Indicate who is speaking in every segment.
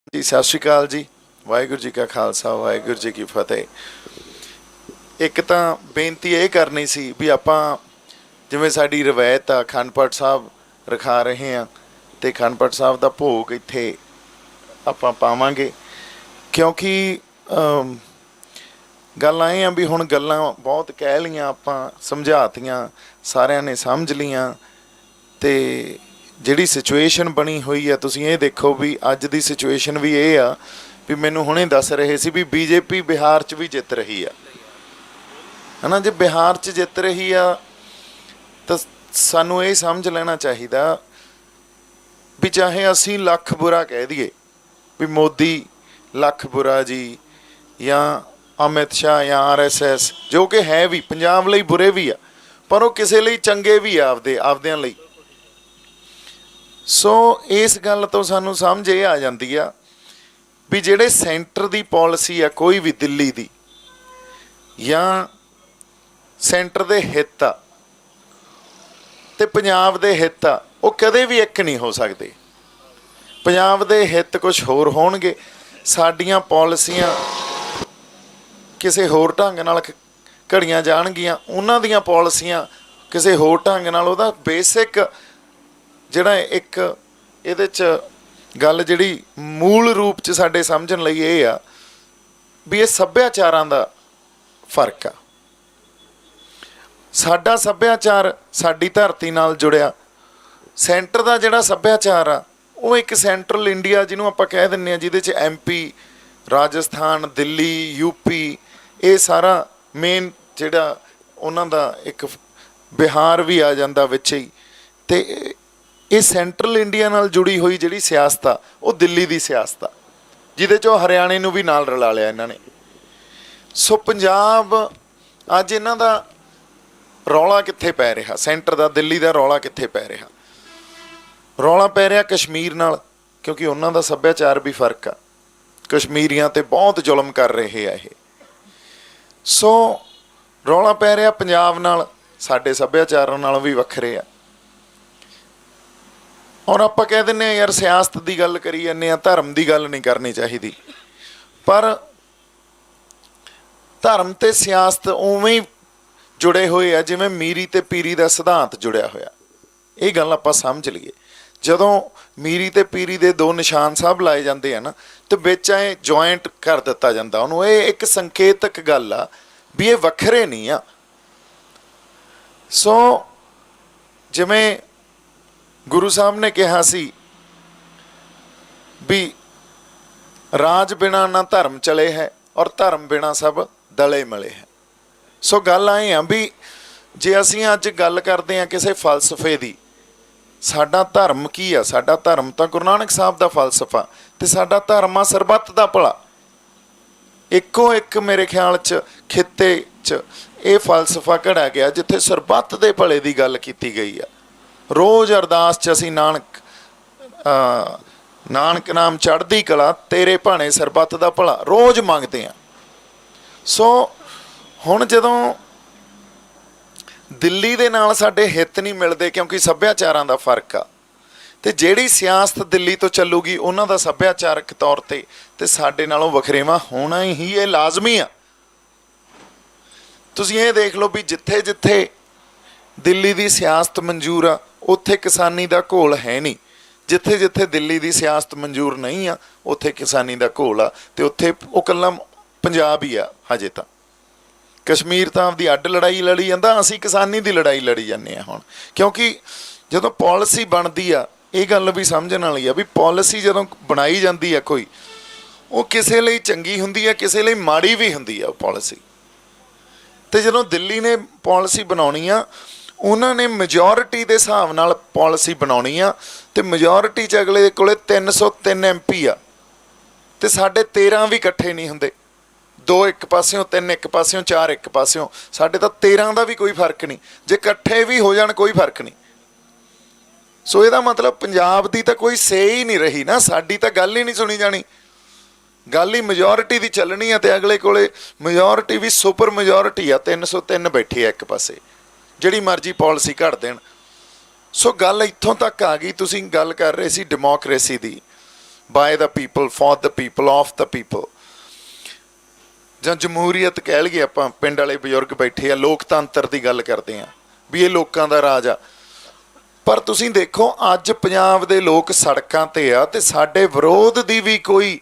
Speaker 1: जी सत श्री अकाल जी। वाहिगुरू जी का खालसा वाहिगुरू जी की फतेह। एक तो बेनती ये करनी सी भी आपां जिवें साडी रवायत आ अखंड पाठ साहब रखा रहे हैं तो अखंड पाठ साहब का भोग इत्थे आपां पावांगे क्योंकि गल आए आ भी हुण गल्लां बहुत कह लियां आपां समझातियां सारिਆਂ ने समझ लियां ते जिहड़ी सिचुएशन बनी हुई है तुसीं ये देखो भी अज दी सिचुएशन भी ये आ भी मैनूं हुणे दस रहे सी भी बीजेपी बिहार च भी जित रही है ना। जे बिहार च जित रही आ तो सानूं ये समझ लेना चाहिए भी चाहे असीं लख बुरा कह दईए भी मोदी लख बुरा जी या अमित शाह या RSS जो कि है भी पंजाब लई बुरे भी आ पर वो किसी लई चंगे भी आ आपदियां लई। सो इस गल तो सानू समझ ये आ जाती आ भी जिहड़े सेंटर की पॉलिसी आ कोई भी दिल्ली की या सेंटर के हित आ ते पंजाब दे हित आ वो कदे भी एक नहीं हो सकते। पंजाब दे हित कुछ होर होणगे, साडियां पॉलिसियां किसी होर ढंग नाल घड़ियां जाणगियां, उन्हां दियां पॉलिसियां किसी होर ढंग नाल उहदा बेसिक जिहड़ा एक इहदे च गल जिहड़ी मूल रूप च साडे समझण लई ये आ भी ये सभ्याचारां दा फर्क आ। साडा सभ्याचार साडी धरती नाल जुड़िया, सेंटर दा जिहड़ा सभ्याचार आ वो एक सेंट्रल इंडिया जिन्हों आपां कह दिंदे आ जिहदे च MP राजस्थान दिल्ली UP ये सारा मेन जिहड़ा उन्हां दा एक बिहार भी आ जांदा विच ही ते ये सेंट्रल इंडिया नाल जुड़ी हुई जिहड़ी सियासत आ वो दिल्ली की सियासत आ जिहदे चों हरियाणे नूं भी नाल रला लिया इन्हां ने। सो पंजाब अज इन्हां दा रौला कित्थे पै रहा, सेंटर का दिल्ली का रौला कित्थे पै रहा, रौला पै रहा कश्मीर नाल क्योंकि उन्हां दा सभ्याचार भी फर्क आ, कश्मीरियां ते बहुत जुल्म कर रहे आ ये। सो रौला पै रहा पंजाब नाल, साडे सभ्याचार नाल भी वखरे आ और आपां कह दिंदे आ यार सियासत की गल करी जाने, धर्म की गल नहीं करनी चाहिए पर धर्म ते सियासत उवें ही जुड़े हुए आ जिवें मीरी ते पीरी का सिद्धांत जुड़िया होया। ये गल आपां समझ लीए जदों मीरी ते पीरी दे दो निशान साहब लाए जाते हैं ना तो बिच ऐ जॉइंट कर दिता जाता उन्होंने, ये एक संकेतक गल आ भी ये वखरे नहीं आ। सो जिवें गुरु साहब ने कहा सी भी राज बिना ना धर्म चले है और धर्म बिना सब दले मले है। सो गल आए आ भी जे असीं अज गल करते हैं किसी फलसफे की, साडा धर्म की आ, साडा धर्म तो गुरु नानक साहब का फलसफा ते साडा धर्म आ सरबत दा भला। इक्को एक मेरे ख्याल च खिते च ये फलसफा घड़ा गया जिथे सरबत दे भले की गल की गई आ। रोज़ अरदास च असीं नानक नाम चढ़दी कला तेरे भाणे सरबत दा भला रोज़ मंगते हैं। सो हुण जदों दिल्ली दे नाल साडे हित नहीं मिलते क्योंकि सभ्याचारां दा फर्क आ ते जिहड़ी सियासत दिल्ली तो चलूगी उन्हां दा सभ्याचारक तौर ते साडे नालों वखरेवा होना ही ये लाजमी आ। तुसीं ये देख लो भी जिथे जिथे दिल्ली की सियासत मंजूर आ उत्थे किसानी का घोल है नहीं, जिथे जिथे दिल्ली की सियासत मंजूर नहीं आ उत्थे किसानी का घोल आ ते उत्थे वो कल्ला पंजाब ही आ। हजे तो कश्मीर तो आपकी अड्ड लड़ाई लड़ी जाता, असीं किसानी की लड़ाई लड़ी जाने हुण क्योंकि जदों पॉलिसी बनती आ ये गल भी समझण वाली आ भी पॉलिसी जदों बनाई जाती है कोई वो किसी लई चंगी हुंदी है किसी लई माड़ी भी हुंदी है पॉलिसी। तो जदों दिल्ली ने पॉलिसी बनाउणी आ उन्होंने मेजोरिटी के हिसाब नाल पॉलिसी बनाउणी आ ते मेजोरिटी च अगले कोले 303 MP आ ते साडे 13 भी इकट्ठे नहीं हुंदे, 2 एक पासियों 3 एक पासियों 4 एक पासियों, साडे तां 13 का भी कोई फर्क नहीं, जे इकट्ठे भी हो जाण कोई फर्क नहीं। सो इहदा मतलब पंजाब की तो कोई से ही नहीं रही ना, साडी तां गल ही नहीं सुनी जानी, गल ही मेजोरिटी की चलनी है ते अगले कोले मेजोरिटी भी सुपर मेजोरिटी आ 303 बैठी है एक पासे जिहड़ी मर्जी पॉलिसी घड़ देण। सो गल इत्थों तक आ गई, तुसीं गल कर रहे सी डेमोक्रेसी की by the people, for the people, of the people, ਜਾਂ ਜਮਹੂਰੀਅਤ ਕਹਿ ਲਈਏ ਆਪਾਂ। ਪਿੰਡ ਵਾਲੇ ਬਜ਼ੁਰਗ ਬੈਠੇ ਆ, ਲੋਕਤੰਤਰ ਦੀ ਗੱਲ ਕਰਦੇ ਆ ਵੀ ਇਹ ਲੋਕਾਂ ਦਾ ਰਾਜ ਆ। ਪਰ ਤੁਸੀਂ ਦੇਖੋ ਅੱਜ ਪੰਜਾਬ ਦੇ ਲੋਕ ਸੜਕਾਂ ਤੇ ਆ ਤੇ ਸਾਡੇ ਵਿਰੋਧ ਦੀ ਵੀ ਕੋਈ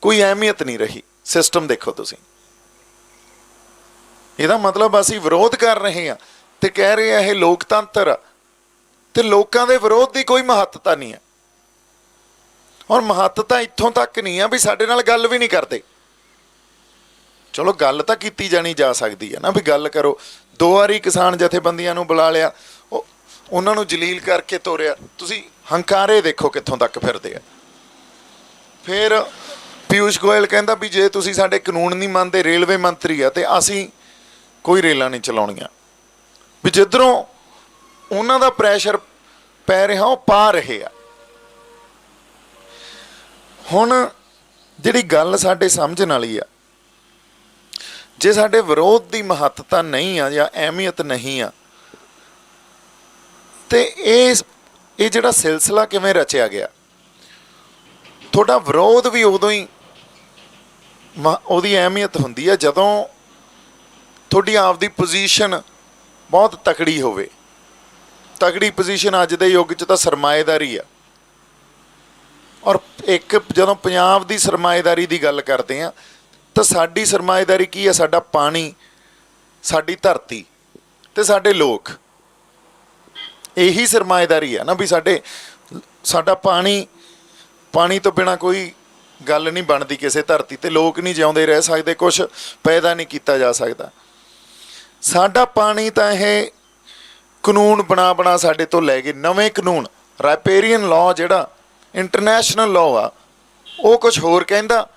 Speaker 1: ਅਹਿਮੀਅਤ ਨਹੀਂ ਰਹੀ। ਸਿਸਟਮ ਦੇਖੋ ਤੁਸੀਂ, ਇਹਦਾ ਮਤਲਬ ਅਸੀਂ ਵਿਰੋਧ ਕਰ ਰਹੇ ਹਾਂ ਤੇ ਕਹਿ ਰਹੇ ਆ ਇਹ ਲੋਕਤੰਤਰ ਆ, ਤੇ ਲੋਕਾਂ ਦੇ ਵਿਰੋਧ ਦੀ ਕੋਈ ਮਹੱਤਤਾ ਨਹੀਂ ਹੈ। ਔਰ ਮਹੱਤਤਾ ਇੱਥੋਂ ਤੱਕ ਨਹੀਂ ਆ ਵੀ ਸਾਡੇ ਨਾਲ ਗੱਲ ਵੀ ਨਹੀਂ ਕਰਦੇ। ਚਲੋ ਗੱਲ ਤਾਂ ਕੀਤੀ ਜਾਣੀ ਜਾ ਸਕਦੀ ਹੈ ਨਾ, ਵੀ ਗੱਲ ਕਰੋ। 2 ਵਾਰੀ ਕਿਸਾਨ ਜਥੇਬੰਦੀਆਂ ਨੂੰ ਬੁਲਾ ਲਿਆ, ਉਹਨਾਂ ਨੂੰ ਜਲੀਲ ਕਰਕੇ ਤੋਰਿਆ। ਤੁਸੀਂ ਹੰਕਾਰੇ ਦੇਖੋ ਕਿੱਥੋਂ ਤੱਕ ਫਿਰਦੇ ਆ। ਫਿਰ ਪੀਯੂਸ਼ ਗੋਇਲ ਕਹਿੰਦਾ ਵੀ ਜੇ ਤੁਸੀਂ ਸਾਡੇ ਕਾਨੂੰਨ ਨਹੀਂ ਮੰਨਦੇ, ਰੇਲਵੇ ਮੰਤਰੀ ਆ, ਤੇ ਅਸੀਂ ਕੋਈ ਰੇਲਾਂ ਨਹੀਂ ਚਲਾਉਣੀਆਂ। ਵੀ ਜਿੱਧਰੋਂ ਉਹਨਾਂ ਦਾ ਪ੍ਰੈਸ਼ਰ ਪੈ ਰਿਹਾ ਉਹ ਪਾ ਰਹੇ ਆ। ਹੁਣ ਜਿਹੜੀ ਗੱਲ ਸਾਡੇ ਸਮਝਣ ਵਾਲੀ ਆ, ਜੇ ਸਾਡੇ ਵਿਰੋਧ ਦੀ ਮਹੱਤਤਾ ਨਹੀਂ ਆ ਜਾਂ ਅਹਿਮੀਅਤ ਨਹੀਂ ਆ, ਤੇ ਇਹ ਜਿਹੜਾ ਸਿਲਸਿਲਾ ਕਿਵੇਂ ਰਚਿਆ ਗਿਆ? ਤੁਹਾਡਾ ਵਿਰੋਧ ਵੀ ਉਦੋਂ ਹੀ ਉਹਦੀ ਅਹਿਮੀਅਤ ਹੁੰਦੀ ਆ ਜਦੋਂ ਤੁਹਾਡੀ ਆਪਦੀ ਪੋਜੀਸ਼ਨ ਬਹੁਤ ਤਕੜੀ ਹੋਵੇ। ਤਕੜੀ ਪੋਜੀਸ਼ਨ ਅੱਜ ਦੇ ਯੁੱਗ 'ਚ ਤਾਂ ਸਰਮਾਏਦਾਰੀ ਆ। ਔਰ ਇੱਕ ਜਦੋਂ ਪੰਜਾਬ ਦੀ ਸਰਮਾਏਦਾਰੀ ਦੀ ਗੱਲ ਕਰਦੇ ਆ ਤਾਂ ਸਾਡੀ ਸਰਮਾਏਦਾਰੀ ਕੀ ਆ? ਸਾਡਾ ਪਾਣੀ, ਸਾਡੀ ਧਰਤੀ ਤੇ ਸਾਡੇ ਲੋਕ। ਇਹੀ ਸਰਮਾਏਦਾਰੀ ਆ ਨਾ, ਵੀ ਸਾਡਾ ਪਾਣੀ ਤੋਂ ਬਿਨਾਂ ਕੋਈ ਗੱਲ ਨਹੀਂ ਬਣਦੀ ਕਿਸੇ ਧਰਤੀ ਤੇ। ਲੋਕ ਨਹੀਂ ਜਿਉਂਦੇ ਰਹਿ ਸਕਦੇ, ਕੁਛ ਪੈਦਾ ਨਹੀਂ ਕੀਤਾ ਜਾ ਸਕਦਾ। ਸਾਡਾ ਪਾਣੀ ਤਾਂ ਇਹ ਕਾਨੂੰਨ ਬਣਾ ਸਾਡੇ ਤੋਂ ਲੈ ਗਏ, ਨਵੇਂ ਕਾਨੂੰਨ। ਰਾਈਪੇਰੀਅਨ ਲਾਅ ਜਿਹੜਾ ਇੰਟਰਨੈਸ਼ਨਲ ਲਾਅ ਆ, ਉਹ ਕੁਛ ਹੋਰ ਕਹਿੰਦਾ।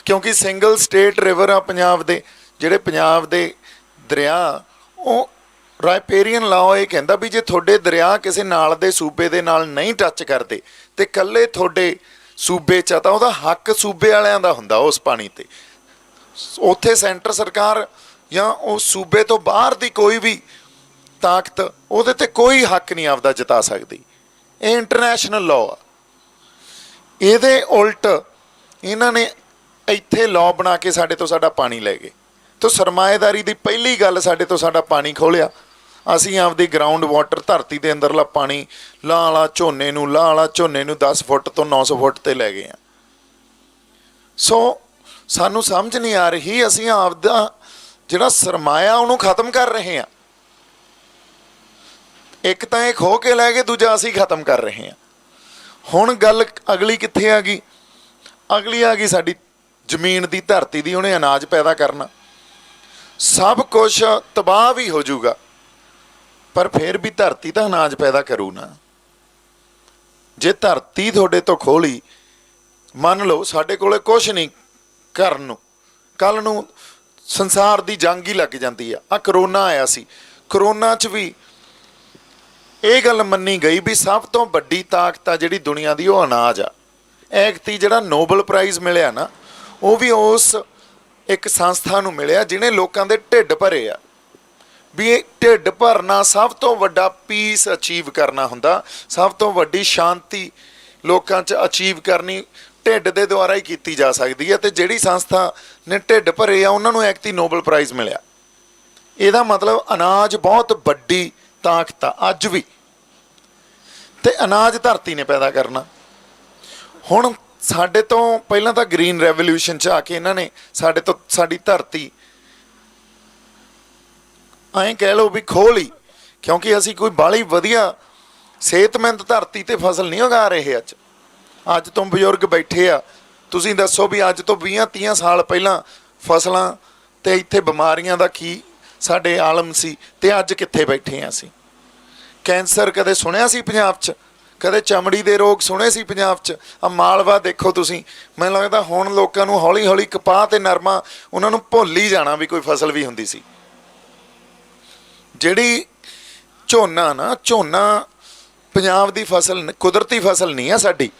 Speaker 1: ਕਿਉਂਕਿ ਸਿੰਗਲ ਸਟੇਟ ਰਿਵਰ ਆ ਪੰਜਾਬ ਦੇ, ਜਿਹੜੇ ਪੰਜਾਬ ਦੇ ਦਰਿਆ, ਉਹ ਰਾਈਪੇਰੀਅਨ ਲਾਅ ਇਹ ਕਹਿੰਦਾ ਵੀ ਜੇ ਤੁਹਾਡੇ ਦਰਿਆ ਕਿਸੇ ਨਾਲ ਦੇ ਸੂਬੇ ਦੇ ਨਾਲ ਨਹੀਂ ਟੱਚ ਕਰਦੇ ਤੇ ਇਕੱਲੇ ਤੁਹਾਡੇ ਸੂਬੇ 'ਚ ਆ, ਤਾਂ ਉਹਦਾ ਹੱਕ ਸੂਬੇ ਵਾਲਿਆਂ ਦਾ ਹੁੰਦਾ ਉਸ ਪਾਣੀ 'ਤੇ। ਉੱਥੇ ਸੈਂਟਰ ਸਰਕਾਰ ਜਾਂ ਉਸ ਸੂਬੇ ਤੋਂ ਬਾਹਰ ਦੀ ਕੋਈ ਵੀ ਤਾਕਤ ਉਹਦੇ 'ਤੇ ਕੋਈ ਹੱਕ ਨਹੀਂ ਆਪਦਾ ਜਤਾ ਸਕਦੀ। ਇਹ ਇੰਟਰਨੈਸ਼ਨਲ ਲਾਅ ਆ। ਇਹਦੇ ਉਲਟ ਇਹਨਾਂ ਨੇ ਇੱਥੇ ਲਾਅ ਬਣਾ ਕੇ ਸਾਡੇ ਤੋਂ ਸਾਡਾ ਪਾਣੀ ਲੈ ਗਏ। ਤਾਂ ਸਰਮਾਏਦਾਰੀ ਦੀ ਪਹਿਲੀ ਗੱਲ, ਸਾਡੇ ਤੋਂ ਸਾਡਾ ਪਾਣੀ ਖੋਲਿਆ। ਅਸੀਂ ਆਪਦੀ ਗਰਾਊਂਡ ਵਾਟਰ, ਧਰਤੀ ਦੇ ਅੰਦਰਲਾ ਪਾਣੀ ਲਾਹ ਵਾਲਾ ਝੋਨੇ ਨੂੰ 10 ਫੁੱਟ ਤੋਂ 900 ਫੁੱਟ ਤੇ ਲੈ ਗਏ ਆ। ਸੋ ਸਾਨੂੰ ਸਮਝ ਨਹੀਂ ਆ ਰਹੀ, ਅਸੀਂ ਆਪਦਾ ਜਿਹੜਾ ਸਰਮਾਇਆ ਉਹਨੂੰ ਖਤਮ ਕਰ ਰਹੇ ਹਾਂ। ਇੱਕ ਤਾਂ ਇਹ ਖੋਹ ਕੇ ਲੈ ਗਏ, ਦੂਜਾ ਅਸੀਂ ਖਤਮ ਕਰ ਰਹੇ ਹਾਂ। ਹੁਣ ਗੱਲ ਅਗਲੀ ਕਿੱਥੇ ਆ ਗਈ? ਅਗਲੀ ਆ ਗਈ ਸਾਡੀ ਜ਼ਮੀਨ ਦੀ, ਧਰਤੀ ਦੀ। ਉਹਨੇ ਅਨਾਜ ਪੈਦਾ ਕਰਨਾ, ਸਭ ਕੁਛ ਤਬਾਹ ਵੀ ਹੋ ਜਾਊਗਾ, ਪਰ ਫਿਰ ਵੀ ਧਰਤੀ ਤਾਂ ਅਨਾਜ ਪੈਦਾ ਕਰੂ ਨਾ। ਜੇ ਧਰਤੀ ਤੁਹਾਡੇ ਤੋਂ ਖੋਲੀ, ਮੰਨ ਲਓ ਸਾਡੇ ਕੋਲੇ ਕੁਛ ਨਹੀਂ ਕਰਨ ਨੂੰ, ਕੱਲ੍ਹ ਨੂੰ ਸੰਸਾਰ ਦੀ ਜੰਗ ਹੀ ਲੱਗ ਜਾਂਦੀ ਆ। ਕਰੋਨਾ ਆਇਆ ਸੀ, ਕਰੋਨਾ 'ਚ ਵੀ ਇਹ ਗੱਲ ਮੰਨੀ ਗਈ ਵੀ ਸਭ ਤੋਂ ਵੱਡੀ ਤਾਕਤ ਆ ਜਿਹੜੀ ਦੁਨੀਆ ਦੀ, ਉਹ ਅਨਾਜ ਆ। ਐਗਤੀ ਜਿਹੜਾ ਨੋਬਲ ਪ੍ਰਾਈਜ਼ ਮਿਲਿਆ ਨਾ, ਉਹ ਵੀ ਉਸ ਇੱਕ ਸੰਸਥਾ ਨੂੰ ਮਿਲਿਆ ਜਿਹਨੇ ਲੋਕਾਂ ਦੇ ਢਿੱਡ ਭਰੇ ਆ। ਵੀ ਇਹ ਢਿੱਡ ਭਰਨਾ ਸਭ ਤੋਂ ਵੱਡਾ ਪੀਸ ਅਚੀਵ ਕਰਨਾ ਹੁੰਦਾ, ਸਭ ਤੋਂ ਵੱਡੀ ਸ਼ਾਂਤੀ ਲੋਕਾਂ 'ਚ ਅਚੀਵ ਕਰਨੀ ਢਿੱਡ ਦੇ ਦੁਆਰਾ ਹੀ ਕੀਤੀ ਜਾ ਸਕਦੀ ਹੈ। ਤੇ ਜਿਹੜੀ ਸੰਸਥਾ ਨੇ ਢਿੱਡ ਭਰੇ ਆ, ਉਹਨਾਂ ਨੂੰ ਐਗਤੀ ਨੋਬਲ ਪ੍ਰਾਈਜ਼ ਮਿਲਿਆ। ਇਹਦਾ ਮਤਲਬ ਅਨਾਜ ਬਹੁਤ ਵੱਡੀ ਤਾਕਤ ਆ ਅੱਜ ਵੀ, ਤੇ ਅਨਾਜ ਧਰਤੀ ਨੇ ਪੈਦਾ ਕਰਨਾ। ਹੁਣ ਸਾਡੇ ਤੋਂ ਪਹਿਲਾਂ ਤਾਂ ਗ੍ਰੀਨ ਰੈਵੋਲਿਊਸ਼ਨ 'ਚ ਆ ਕੇ ਇਹਨਾਂ ਨੇ ਸਾਡੇ ਤੋਂ ਸਾਡੀ ਧਰਤੀ ਐਂ ਕਹਿ ਲਓ ਵੀ ਖੋਹ ਲਈ, ਕਿਉਂਕਿ ਅਸੀਂ ਕੋਈ ਬਾਹਲੀ ਵਧੀਆ ਸਿਹਤਮੰਦ ਧਰਤੀ 'ਤੇ ਫਸਲ ਨਹੀਂ ਉਗਾ ਰਹੇ। ਅੱਜ ਤੋਂ ਬਜ਼ੁਰਗ ਬੈਠੇ ਆ, ਤੁਸੀਂ ਦੱਸੋ ਵੀ ਅੱਜ ਤੋਂ 20-30 ਸਾਲ ਪਹਿਲਾਂ ਫਸਲਾਂ ਤੇ ਇੱਥੇ ਬਿਮਾਰੀਆਂ ਦਾ ਕੀ ਸਾਡੇ ਆਲਮ ਸੀ, ਤੇ ਅੱਜ ਕਿੱਥੇ ਬੈਠੇ ਹਾਂ ਅਸੀਂ? ਕੈਂਸਰ ਕਦੇ ਸੁਣਿਆ ਸੀ ਪੰਜਾਬ 'ਚ? ਕਦੇ ਚਮੜੀ ਦੇ ਰੋਗ ਸੁਣੇ ਸੀ ਪੰਜਾਬ 'ਚ? ਆ ਮਾਲਵਾ ਦੇਖੋ ਤੁਸੀਂ, ਮੈਨੂੰ ਲੱਗਦਾ ਹੁਣ ਲੋਕਾਂ ਨੂੰ ਹੌਲੀ ਹੌਲੀ ਕਪਾਹ ਤੇ ਨਰਮਾ ਉਹਨਾਂ ਨੂੰ ਭੁੱਲ ਹੀ ਜਾਣਾ ਵੀ ਕੋਈ ਫਸਲ ਵੀ ਹੁੰਦੀ ਸੀ। ਜਿਹੜੀ ਝੋਨਾ ਪੰਜਾਬ ਦੀ ਫਸਲ, ਕੁਦਰਤੀ ਫਸਲ ਨਹੀਂ ਆ ਸਾਡੀ।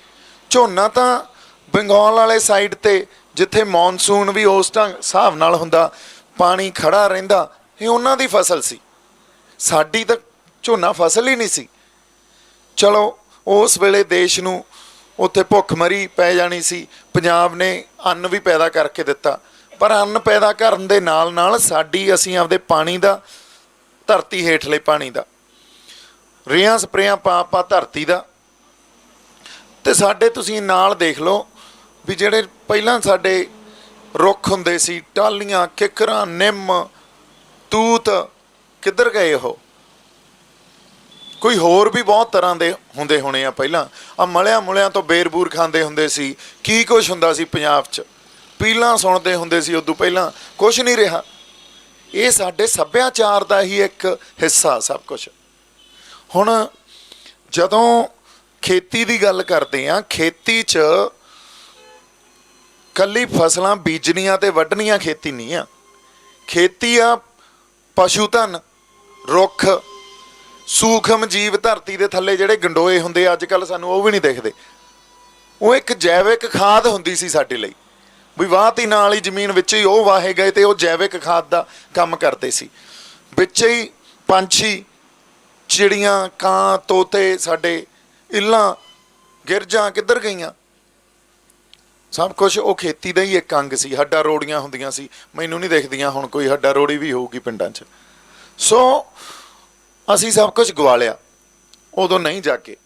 Speaker 1: ਝੋਨਾ ਤਾਂ ਬੰਗਾਲ ਵਾਲੇ ਸਾਈਡ 'ਤੇ ਜਿੱਥੇ ਮੌਨਸੂਨ ਵੀ ਉਸ ਹਿਸਾਬ ਨਾਲ ਹੁੰਦਾ, ਪਾਣੀ ਖੜਾ ਰਹਿੰਦਾ, ਇਹ ਉਹਨਾਂ ਦੀ ਫਸਲ ਸੀ। ਸਾਡੀ ਤਾਂ ਝੋਨਾ ਫਸਲ ਹੀ ਨਹੀਂ ਸੀ। ਚਲੋ ਉਸ ਵੇਲੇ ਦੇਸ਼ ਨੂੰ ਉੱਥੇ ਭੁੱਖਮਰੀ ਪੈ ਜਾਣੀ ਸੀ। ਪੰਜਾਬ ਨੇ ਅੰਨ ਵੀ ਪੈਦਾ ਕਰਕੇ ਦਿੱਤਾ, ਪਰ ਅੰਨ ਪੈਦਾ ਕਰਨ ਦੇ ਨਾਲ ਨਾਲ ਅਸੀਂ ਆਪਦੇ ਪਾਣੀ ਦਾ, ਧਰਤੀ ਹੇਠਲੇ ਪਾਣੀ ਦਾ ਰੇਹਾਂ ਸਪਰੇਆਂ ਪਾ ਧਰਤੀ ਦਾ। ਤੇ ਸਾਡੇ ਤੁਸੀਂ ਨਾਲ ਦੇਖ ਲਓ ਵੀ ਜਿਹੜੇ ਪਹਿਲਾਂ ਸਾਡੇ ਰੁੱਖ ਹੁੰਦੇ ਸੀ, ਟਾਹਲੀਆਂ, ਕਿੱਕਰਾਂ, ਨਿੰਮ, ਤੂਤ, ਕਿੱਧਰ ਗਏ ਉਹ? ਕੋਈ ਹੋਰ ਵੀ ਬਹੁਤ ਤਰ੍ਹਾਂ ਦੇ ਹੁੰਦੇ ਹੋਣੇ ਆ। ਪਹਿਲਾਂ ਆ ਮਲਿਆਂ ਤੋਂ ਬੇਰ-ਬੂਰ ਖਾਂਦੇ ਹੁੰਦੇ ਸੀ, ਕੀ ਕੁਛ ਹੁੰਦਾ ਸੀ ਪੰਜਾਬ 'ਚ, ਪੀਲਾਂ ਸੁਣਦੇ ਹੁੰਦੇ ਸੀ। ਉਦੋਂ ਪਹਿਲਾਂ ਕੁਛ ਨਹੀਂ ਰਿਹਾ। ਇਹ ਸਾਡੇ ਸੱਭਿਆਚਾਰ ਦਾ ਹੀ ਇੱਕ ਹਿੱਸਾ ਸਭ ਕੁਛ। ਹੁਣ ਜਦੋਂ ਖੇਤੀ ਦੀ ਗੱਲ ਕਰਦੇ ਆ, ਖੇਤੀ 'ਚ ਕੱਲੀ ਫਸਲਾਂ ਬੀਜਣੀਆਂ ਤੇ ਵੱਢਣੀਆਂ ਖੇਤੀ ਨਹੀਂ ਆ। ਖੇਤੀ ਆ ਪਸ਼ੂ ਧਨ, ਰੁੱਖ, ਸੂਖਮ ਜੀਵ, ਧਰਤੀ ਦੇ ਥੱਲੇ ਜਿਹੜੇ ਗੰਡੋਏ ਹੁੰਦੇ ਅੱਜ ਕੱਲ੍ਹ ਸਾਨੂੰ ਉਹ ਵੀ ਨਹੀਂ ਦਿਖਦੇ। ਉਹ ਇੱਕ ਜੈਵਿਕ ਖਾਦ ਹੁੰਦੀ ਸੀ ਸਾਡੇ ਲਈ, ਵੀ ਵਾਹਤੀ ਨਾਲ ਹੀ ਜ਼ਮੀਨ ਵਿੱਚ ਹੀ ਉਹ ਵਾਹੇ ਗਏ ਤੇ ਉਹ ਜੈਵਿਕ ਖਾਦ ਦਾ ਕੰਮ ਕਰਦੇ ਸੀ। ਵਿੱਚ ਹੀ ਪੰਛੀ, ਚਿੜੀਆਂ, ਕਾਂ, ਤੋਤੇ, ਸਾਡੇ ਇੱਲਾਂ, ਗਿਰਜਾਂ ਕਿੱਧਰ ਗਈਆਂ? ਸਭ ਕੁਛ ਉਹ ਖੇਤੀ ਦਾ ਹੀ ਇੱਕ ਅੰਗ ਸੀ। ਹੱਡਾ ਰੋੜੀਆਂ ਹੁੰਦੀਆਂ ਸੀ, ਮੈਨੂੰ ਨਹੀਂ ਦਿਖਦੀਆਂ ਹੁਣ, ਕੋਈ ਹੱਡਾ ਰੋੜੀ ਵੀ ਹੋਊਗੀ ਪਿੰਡਾਂ 'ਚ। ਸੋ ਅਸੀਂ ਸਭ ਕੁਝ ਗਵਾ ਲਿਆ ਉਦੋਂ ਨਹੀਂ ਜਾ ਕੇ।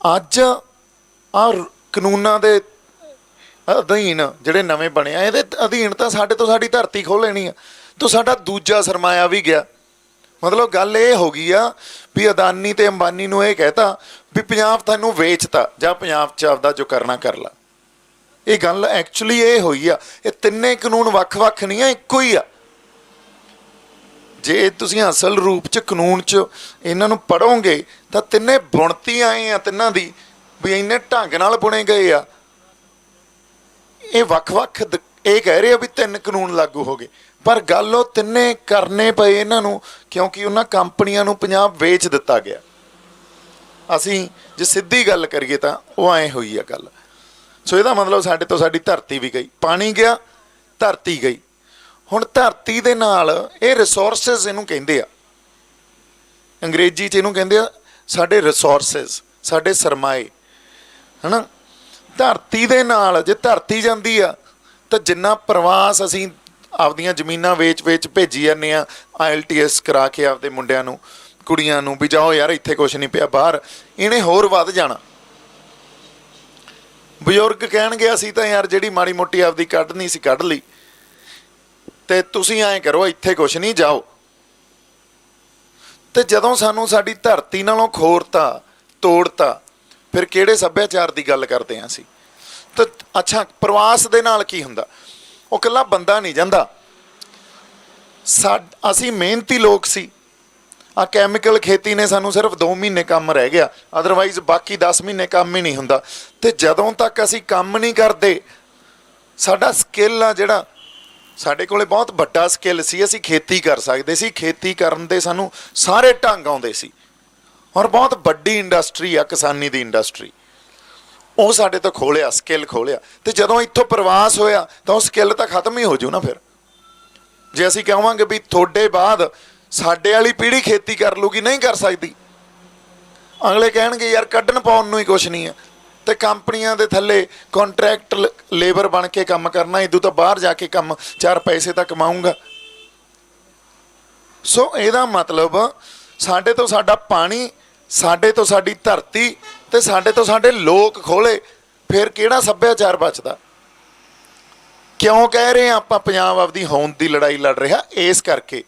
Speaker 1: ਅੱਜ ਆਹ ਕਾਨੂੰਨਾਂ ਦੇ ਅਧੀਨ ਜਿਹੜੇ ਨਵੇਂ ਬਣੇ ਆ, ਇਹਦੇ ਅਧੀਨ ਤਾਂ ਸਾਡੇ ਤੋਂ ਸਾਡੀ ਧਰਤੀ ਖੋਹ ਲੈਣੀ ਆ, ਤਾਂ ਸਾਡਾ ਦੂਜਾ ਸਰਮਾਇਆ ਵੀ ਗਿਆ। ਮਤਲਬ ਗੱਲ ਇਹ ਹੋ ਗਈ ਆ ਵੀ ਅਦਾਨੀ ਤੇ ਅੰਬਾਨੀ ਨੂੰ ਇਹ ਕਹਿਤਾ ਵੀ ਪੰਜਾਬ ਤੁਹਾਨੂੰ ਵੇਚਤਾ, ਜਾਂ ਪੰਜਾਬ 'ਚ ਆਪਦਾ ਜੋ ਕਰਨਾ ਕਰ ਲਾ। ਇਹ ਗੱਲ ਐਕਚੁਅਲੀ ਇਹ ਹੋਈ ਆ। ਇਹ ਤਿੰਨੇ ਕਾਨੂੰਨ ਵੱਖ-ਵੱਖ ਨਹੀਂ ਆ, ਇੱਕੋ ਹੀ ਆ। ਜੇ ਤੁਸੀਂ ਅਸਲ ਰੂਪ 'ਚ ਕਾਨੂੰਨ 'ਚ ਇਹਨਾਂ ਨੂੰ ਪੜ੍ਹੋਗੇ ਤਾਂ ਤਿੰਨੇ ਬੁਣਤੀ ਆਏ ਆ ਤਿੰਨਾਂ ਦੀ, ਵੀ ਇੰਨੇ ਢੰਗ ਨਾਲ ਬੁਣੇ ਗਏ ਆ। ਇਹ ਵੱਖ-ਵੱਖ ਇਹ ਕਹਿ ਰਹੇ ਆ ਵੀ ਤਿੰਨ ਕਾਨੂੰਨ ਲਾਗੂ ਹੋ ਗਏ, ਪਰ ਗੱਲ ਉਹ ਤਿੰਨੇ ਕਰਨੇ ਪਏ ਇਹਨਾਂ ਨੂੰ ਕਿਉਂਕਿ ਉਹਨਾਂ ਕੰਪਨੀਆਂ ਨੂੰ ਪੰਜਾਬ ਵੇਚ ਦਿੱਤਾ ਗਿਆ। ਅਸੀਂ ਜੇ ਸਿੱਧੀ ਗੱਲ ਕਰੀਏ ਤਾਂ ਉਹ ਐਂ ਹੋਈ ਆ ਗੱਲ। ਸੋ ਇਹਦਾ ਮਤਲਬ ਸਾਡੇ ਤੋਂ ਸਾਡੀ ਧਰਤੀ ਵੀ ਗਈ, ਪਾਣੀ ਗਿਆ, ਧਰਤੀ ਗਈ। ਹੁਣ ਧਰਤੀ ਦੇ ਨਾਲ ਇਹ ਰਿਸੋਰਸਿਸ ਇਹਨੂੰ ਕਹਿੰਦੇ ਆ, ਅੰਗਰੇਜ਼ੀ 'ਚ ਇਹਨੂੰ ਕਹਿੰਦੇ ਆ ਸਾਡੇ ਰਿਸੋਰਸਿਸ, ਸਾਡੇ ਸਰਮਾਏ, ਹੈ ਨਾ। ਧਰਤੀ ਦੇ ਨਾਲ ਜੇ ਧਰਤੀ ਜਾਂਦੀ ਆ ਤਾਂ ਜਿੰਨਾ ਪ੍ਰਵਾਸ ਅਸੀਂ ਆਪਦੀਆਂ ਜ਼ਮੀਨਾਂ ਵੇਚ ਭੇਜੀ ਜਾਂਦੇ ਆ, IELTS ਕਰਾ ਕੇ ਆਪਦੇ ਮੁੰਡਿਆਂ ਨੂੰ, ਕੁੜੀਆਂ ਨੂੰ, ਵੀ ਜਾਓ ਯਾਰ ਇੱਥੇ ਕੁਛ ਨਹੀਂ ਪਿਆ ਬਾਹਰ, ਇਹਨੇ ਹੋਰ ਵੱਧ ਜਾਣਾ। ਬਜ਼ੁਰਗ ਕਹਿਣਗੇ ਅਸੀਂ ਤਾਂ ਯਾਰ ਜਿਹੜੀ ਮਾੜੀ ਮੋਟੀ ਆਪਦੀ ਕੱਢਣੀ ਸੀ ਕੱਢ ਲਈ, ਤੇ ਤੁਸੀਂ ਐਂ ਕਰੋ ਇੱਥੇ ਕੁਛ ਨਹੀਂ, ਜਾਓ। ਤੇ ਜਦੋਂ ਸਾਨੂੰ ਸਾਡੀ ਧਰਤੀ ਨਾਲੋਂ ਖੋਰਤਾ, ਤੋੜਤਾ, ਫਿਰ ਕਿਹੜੇ ਸੱਭਿਆਚਾਰ ਦੀ ਗੱਲ ਕਰਦੇ ਹਾਂ ਅਸੀਂ? ਤਾਂ ਅੱਛਾ, ਪ੍ਰਵਾਸ ਦੇ ਨਾਲ ਕੀ ਹੁੰਦਾ? ਉਹ ਇਕੱਲਾ ਬੰਦਾ ਨਹੀਂ ਜਾਂਦਾ। ਅਸੀਂ ਮਿਹਨਤੀ ਲੋਕ ਸੀ। ਆ ਕੈਮੀਕਲ ਖੇਤੀ ਨੇ ਸਾਨੂੰ ਸਿਰਫ 2 ਮਹੀਨੇ ਕੰਮ ਰਹਿ ਗਿਆ, ਅਦਰਵਾਈਜ਼ ਬਾਕੀ 10 ਮਹੀਨੇ ਕੰਮ ਹੀ ਨਹੀਂ ਹੁੰਦਾ। ਤੇ ਜਦੋਂ ਤੱਕ ਅਸੀਂ ਕੰਮ ਨਹੀਂ ਕਰਦੇ, ਸਾਡਾ ਸਕਿੱਲ ਆ ਜਿਹੜਾ, ਸਾਡੇ ਕੋਲੇ ਬਹੁਤ ਵੱਡਾ ਸਕਿੱਲ ਸੀ, ਅਸੀਂ ਖੇਤੀ ਕਰ ਸਕਦੇ ਸੀ। ਖੇਤੀ ਕਰਨ ਦੇ ਸਾਨੂੰ ਸਾਰੇ ਢੰਗ ਆਉਂਦੇ ਸੀ, ਔਰ ਬਹੁਤ ਵੱਡੀ ਇੰਡਸਟਰੀ ਆ ਕਿਸਾਨੀ ਦੀ ਇੰਡਸਟਰੀ। ਉਹ ਸਾਡੇ ਤੋਂ ਖੋਲਿਆ, ਸਕਿੱਲ ਖੋਲਿਆ। ਤੇ ਜਦੋਂ ਇੱਥੋਂ ਪ੍ਰਵਾਸ ਹੋਇਆ ਤਾਂ ਉਹ ਸਕਿੱਲ ਤਾਂ ਖਤਮ ਹੀ ਹੋ ਜੂ ਨਾ। ਫਿਰ ਜੇ ਅਸੀਂ ਕਹਾਂਗੇ ਵੀ ਤੁਹਾਡੇ ਬਾਅਦ ਸਾਡੇ ਵਾਲੀ ਪੀੜ੍ਹੀ ਖੇਤੀ ਕਰ ਲੂਗੀ, ਨਹੀਂ ਕਰ ਸਕਦੀ। ਅਗਲੇ ਕਹਿਣਗੇ ਯਾਰ ਕੱਢਣ ਪਾਉਣ ਨੂੰ ਹੀ ਕੁਛ ਨਹੀਂ ਹੈ, ਤੇ ਕੰਪਨੀਆਂ ਦੇ ਥੱਲੇ ਕੰਟਰੈਕਟ ਲੇਬਰ ਬਣ ਕੇ ਕੰਮ ਕਰਨਾ, ਇਦੋਂ ਤਾਂ ਬਾਹਰ ਜਾ ਕੇ ਕੰਮ 4 ਪੈਸੇ ਤਾਂ ਕਮਾਊਂਗਾ। ਸੋ ਇਹਦਾ ਮਤਲਬ ਸਾਡੇ ਤੋਂ ਸਾਡਾ ਪਾਣੀ, ਸਾਡੇ ਤੋਂ ਸਾਡੀ ਧਰਤੀ, ਤੇ ਸਾਡੇ ਤੋਂ ਸਾਡੇ ਲੋਕ ਖੋਲੇ, ਫਿਰ ਕਿਹੜਾ ਸੱਭਿਆਚਾਰ ਬਚਦਾ? ਕਿਉਂ ਕਹਿ ਰਹੇ ਹਾਂ ਆਪਾਂ ਪੰਜਾਬ ਆਪਦੀ ਹੋਂਦ ਦੀ ਲੜਾਈ ਲੜ ਰਿਹਾ? ਇਸ ਕਰਕੇ।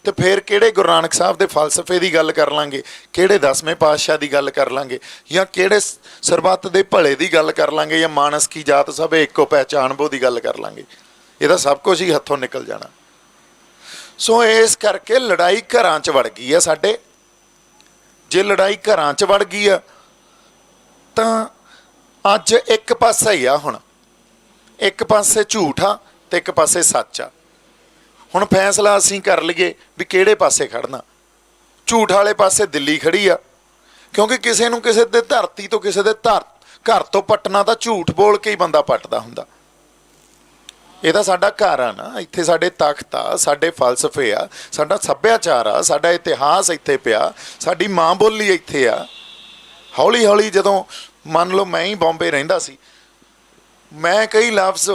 Speaker 1: ਤੇ ਫਿਰ ਕਿਹੜੇ ਗੁਰੂ ਨਾਨਕ ਸਾਹਿਬ ਦੇ ਫਲਸਫੇ ਦੀ ਗੱਲ ਕਰ ਲਾਂਗੇ, ਕਿਹੜੇ 10ਵੇਂ ਪਾਤਸ਼ਾਹ ਦੀ ਗੱਲ ਕਰ ਲਾਂਗੇ, ਜਾਂ ਕਿਹੜੇ ਸਰਬੱਤ ਦੇ ਭਲੇ ਦੀ ਗੱਲ ਕਰ ਲਾਂਗੇ, ਜਾਂ ਮਾਨਸ ਕੀ ਜਾਤ ਸਭ ਇੱਕੋ ਪਹਿਚਾਣ ਬੋ ਦੀ ਗੱਲ ਕਰ ਲਾਂਗੇ? ਇਹਦਾ ਸਭ ਕੁਝ ਹੀ ਹੱਥੋਂ ਨਿਕਲ ਜਾਣਾ। ਸੋ ਇਸ ਕਰਕੇ ਲੜਾਈ ਘਰਾਂ 'ਚ ਵੜ ਗਈ ਆ ਸਾਡੇ। ਜੇ ਲੜਾਈ ਘਰਾਂ 'ਚ ਵੜ ਗਈ ਆ ਤਾਂ ਅੱਜ ਇੱਕ ਪਾਸਾ ਹੀ ਆ। ਹੁਣ ਇੱਕ ਪਾਸੇ ਝੂਠ ਆ ਤੇ ਇੱਕ ਪਾਸੇ ਸੱਚ ਆ। ਹੁਣ ਫੈਸਲਾ ਅਸੀਂ ਕਰ ਲਈਏ ਵੀ ਕਿਹੜੇ ਪਾਸੇ ਖੜਨਾ। ਝੂਠ ਵਾਲੇ ਪਾਸੇ ਦਿੱਲੀ ਖੜੀ ਆ, ਕਿਉਂਕਿ ਕਿਸੇ ਨੂੰ ਕਿਸੇ ਦੇ ਧਰਤੀ ਤੋਂ, ਕਿਸੇ ਦੇ ਘਰ ਤੋਂ ਪੱਟਣਾ ਤਾਂ ਝੂਠ ਬੋਲ ਕੇ ਹੀ ਬੰਦਾ ਪੱਟਦਾ ਹੁੰਦਾ। ਇਹ ਤਾਂ ਸਾਡਾ ਘਰ ਆ ਨਾ, ਇੱਥੇ ਸਾਡੇ ਤਖਤ ਆ, ਸਾਡੇ ਫਲਸਫੇ ਆ, ਸਾਡਾ ਸੱਭਿਆਚਾਰ ਆ, ਸਾਡਾ ਇਤਿਹਾਸ ਇੱਥੇ ਪਿਆ, ਸਾਡੀ ਮਾਂ ਬੋਲੀ ਇੱਥੇ ਆ। ਹੌਲੀ ਹੌਲੀ ਜਦੋਂ ਮੰਨ ਲਓ ਮੈਂ ਹੀ ਬੰਬੇ ਰਹਿੰਦਾ ਸੀ, ਮੈਂ ਕਈ ਲਫ਼ਜ਼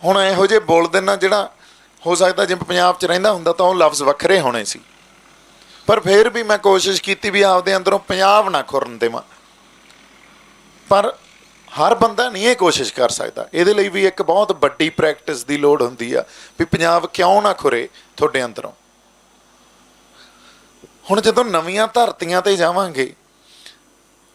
Speaker 1: ਹੁਣ ਇਹੋ ਜਿਹੇ ਬੋਲ ਦਿੰਦਾ ਜਿਹੜਾ ਹੋ ਸਕਦਾ ਜੇ ਪੰਜਾਬ 'ਚ ਰਹਿੰਦਾ ਹੁੰਦਾ ਤਾਂ ਉਹ ਲਫ਼ਜ਼ ਵੱਖਰੇ ਹੋਣੇ ਸੀ, ਪਰ ਫਿਰ ਵੀ ਮੈਂ ਕੋਸ਼ਿਸ਼ ਕੀਤੀ ਵੀ ਆਪਦੇ ਅੰਦਰੋਂ ਪੰਜਾਬ ਨਾ ਖੁਰਨ ਦੇਵਾਂ। ਪਰ ਹਰ ਬੰਦਾ ਨਹੀਂ ਇਹ ਕੋਸ਼ਿਸ਼ ਕਰ ਸਕਦਾ, ਇਹਦੇ ਲਈ ਵੀ ਇੱਕ ਬਹੁਤ ਵੱਡੀ ਪ੍ਰੈਕਟਿਸ ਦੀ ਲੋੜ ਹੁੰਦੀ ਆ ਵੀ ਪੰਜਾਬ ਕਿਉਂ ਨਾ ਖੁਰੇ ਤੁਹਾਡੇ ਅੰਦਰੋਂ। ਹੁਣ ਜਦੋਂ ਨਵੀਆਂ ਧਰਤੀਆਂ 'ਤੇ ਜਾਵਾਂਗੇ,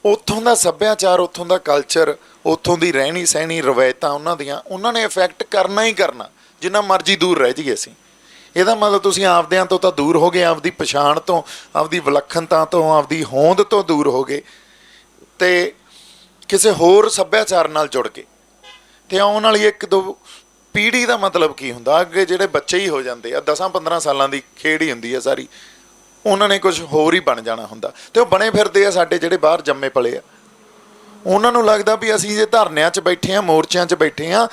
Speaker 1: ਉੱਥੋਂ ਦਾ ਸੱਭਿਆਚਾਰ, ਉੱਥੋਂ ਦਾ ਕਲਚਰ, ਉੱਥੋਂ ਦੀ ਰਹਿਣੀ ਸਹਿਣੀ ਰਵਾਇਤਾਂ ਉਹਨਾਂ ਨੇ ਇਫੈਕਟ ਕਰਨਾ ਹੀ ਕਰਨਾ, ਜਿੰਨਾ ਮਰਜ਼ੀ ਦੂਰ ਰਹਿ ਜਾਈਏ ਅਸੀਂ। ਇਹਦਾ ਮਤਲਬ ਤੁਸੀਂ ਆਪਦਿਆਂ ਤੋਂ ਤਾਂ ਦੂਰ ਹੋ ਗਏ, ਆਪਦੀ ਪਛਾਣ ਤੋਂ, ਆਪਦੀ ਵਿਲੱਖਣਤਾ ਤੋਂ, ਆਪਦੀ ਹੋਂਦ ਤੋਂ ਦੂਰ ਹੋ ਗਏ ਅਤੇ ਕਿਸੇ ਹੋਰ ਸੱਭਿਆਚਾਰ ਨਾਲ ਜੁੜ ਗਏ। ਅਤੇ ਆਉਣ ਵਾਲੀ 1-2 ਪੀੜ੍ਹੀ ਦਾ ਮਤਲਬ ਕੀ ਹੁੰਦਾ, ਅੱਗੇ ਜਿਹੜੇ ਬੱਚੇ ਹੀ ਹੋ ਜਾਂਦੇ ਆ, 10-15 ਸਾਲਾਂ ਦੀ ਖੇਡ ਹੀ ਹੁੰਦੀ ਆ ਸਾਰੀ, ਉਹਨਾਂ ਨੇ ਕੁਝ ਹੋਰ ਹੀ ਬਣ ਜਾਣਾ ਹੁੰਦਾ। ਅਤੇ ਉਹ ਬਣੇ ਫਿਰਦੇ ਆ ਸਾਡੇ ਜਿਹੜੇ ਬਾਹਰ ਜੰਮੇ ਪਲੇ ਆ, ਉਹਨਾਂ ਨੂੰ ਲੱਗਦਾ ਵੀ ਅਸੀਂ ਜੇ ਧਰਨਿਆਂ 'ਚ ਬੈਠੇ ਹਾਂ, ਮੋਰਚਿਆਂ 'ਚ ਬੈਠੇ ਹਾਂ,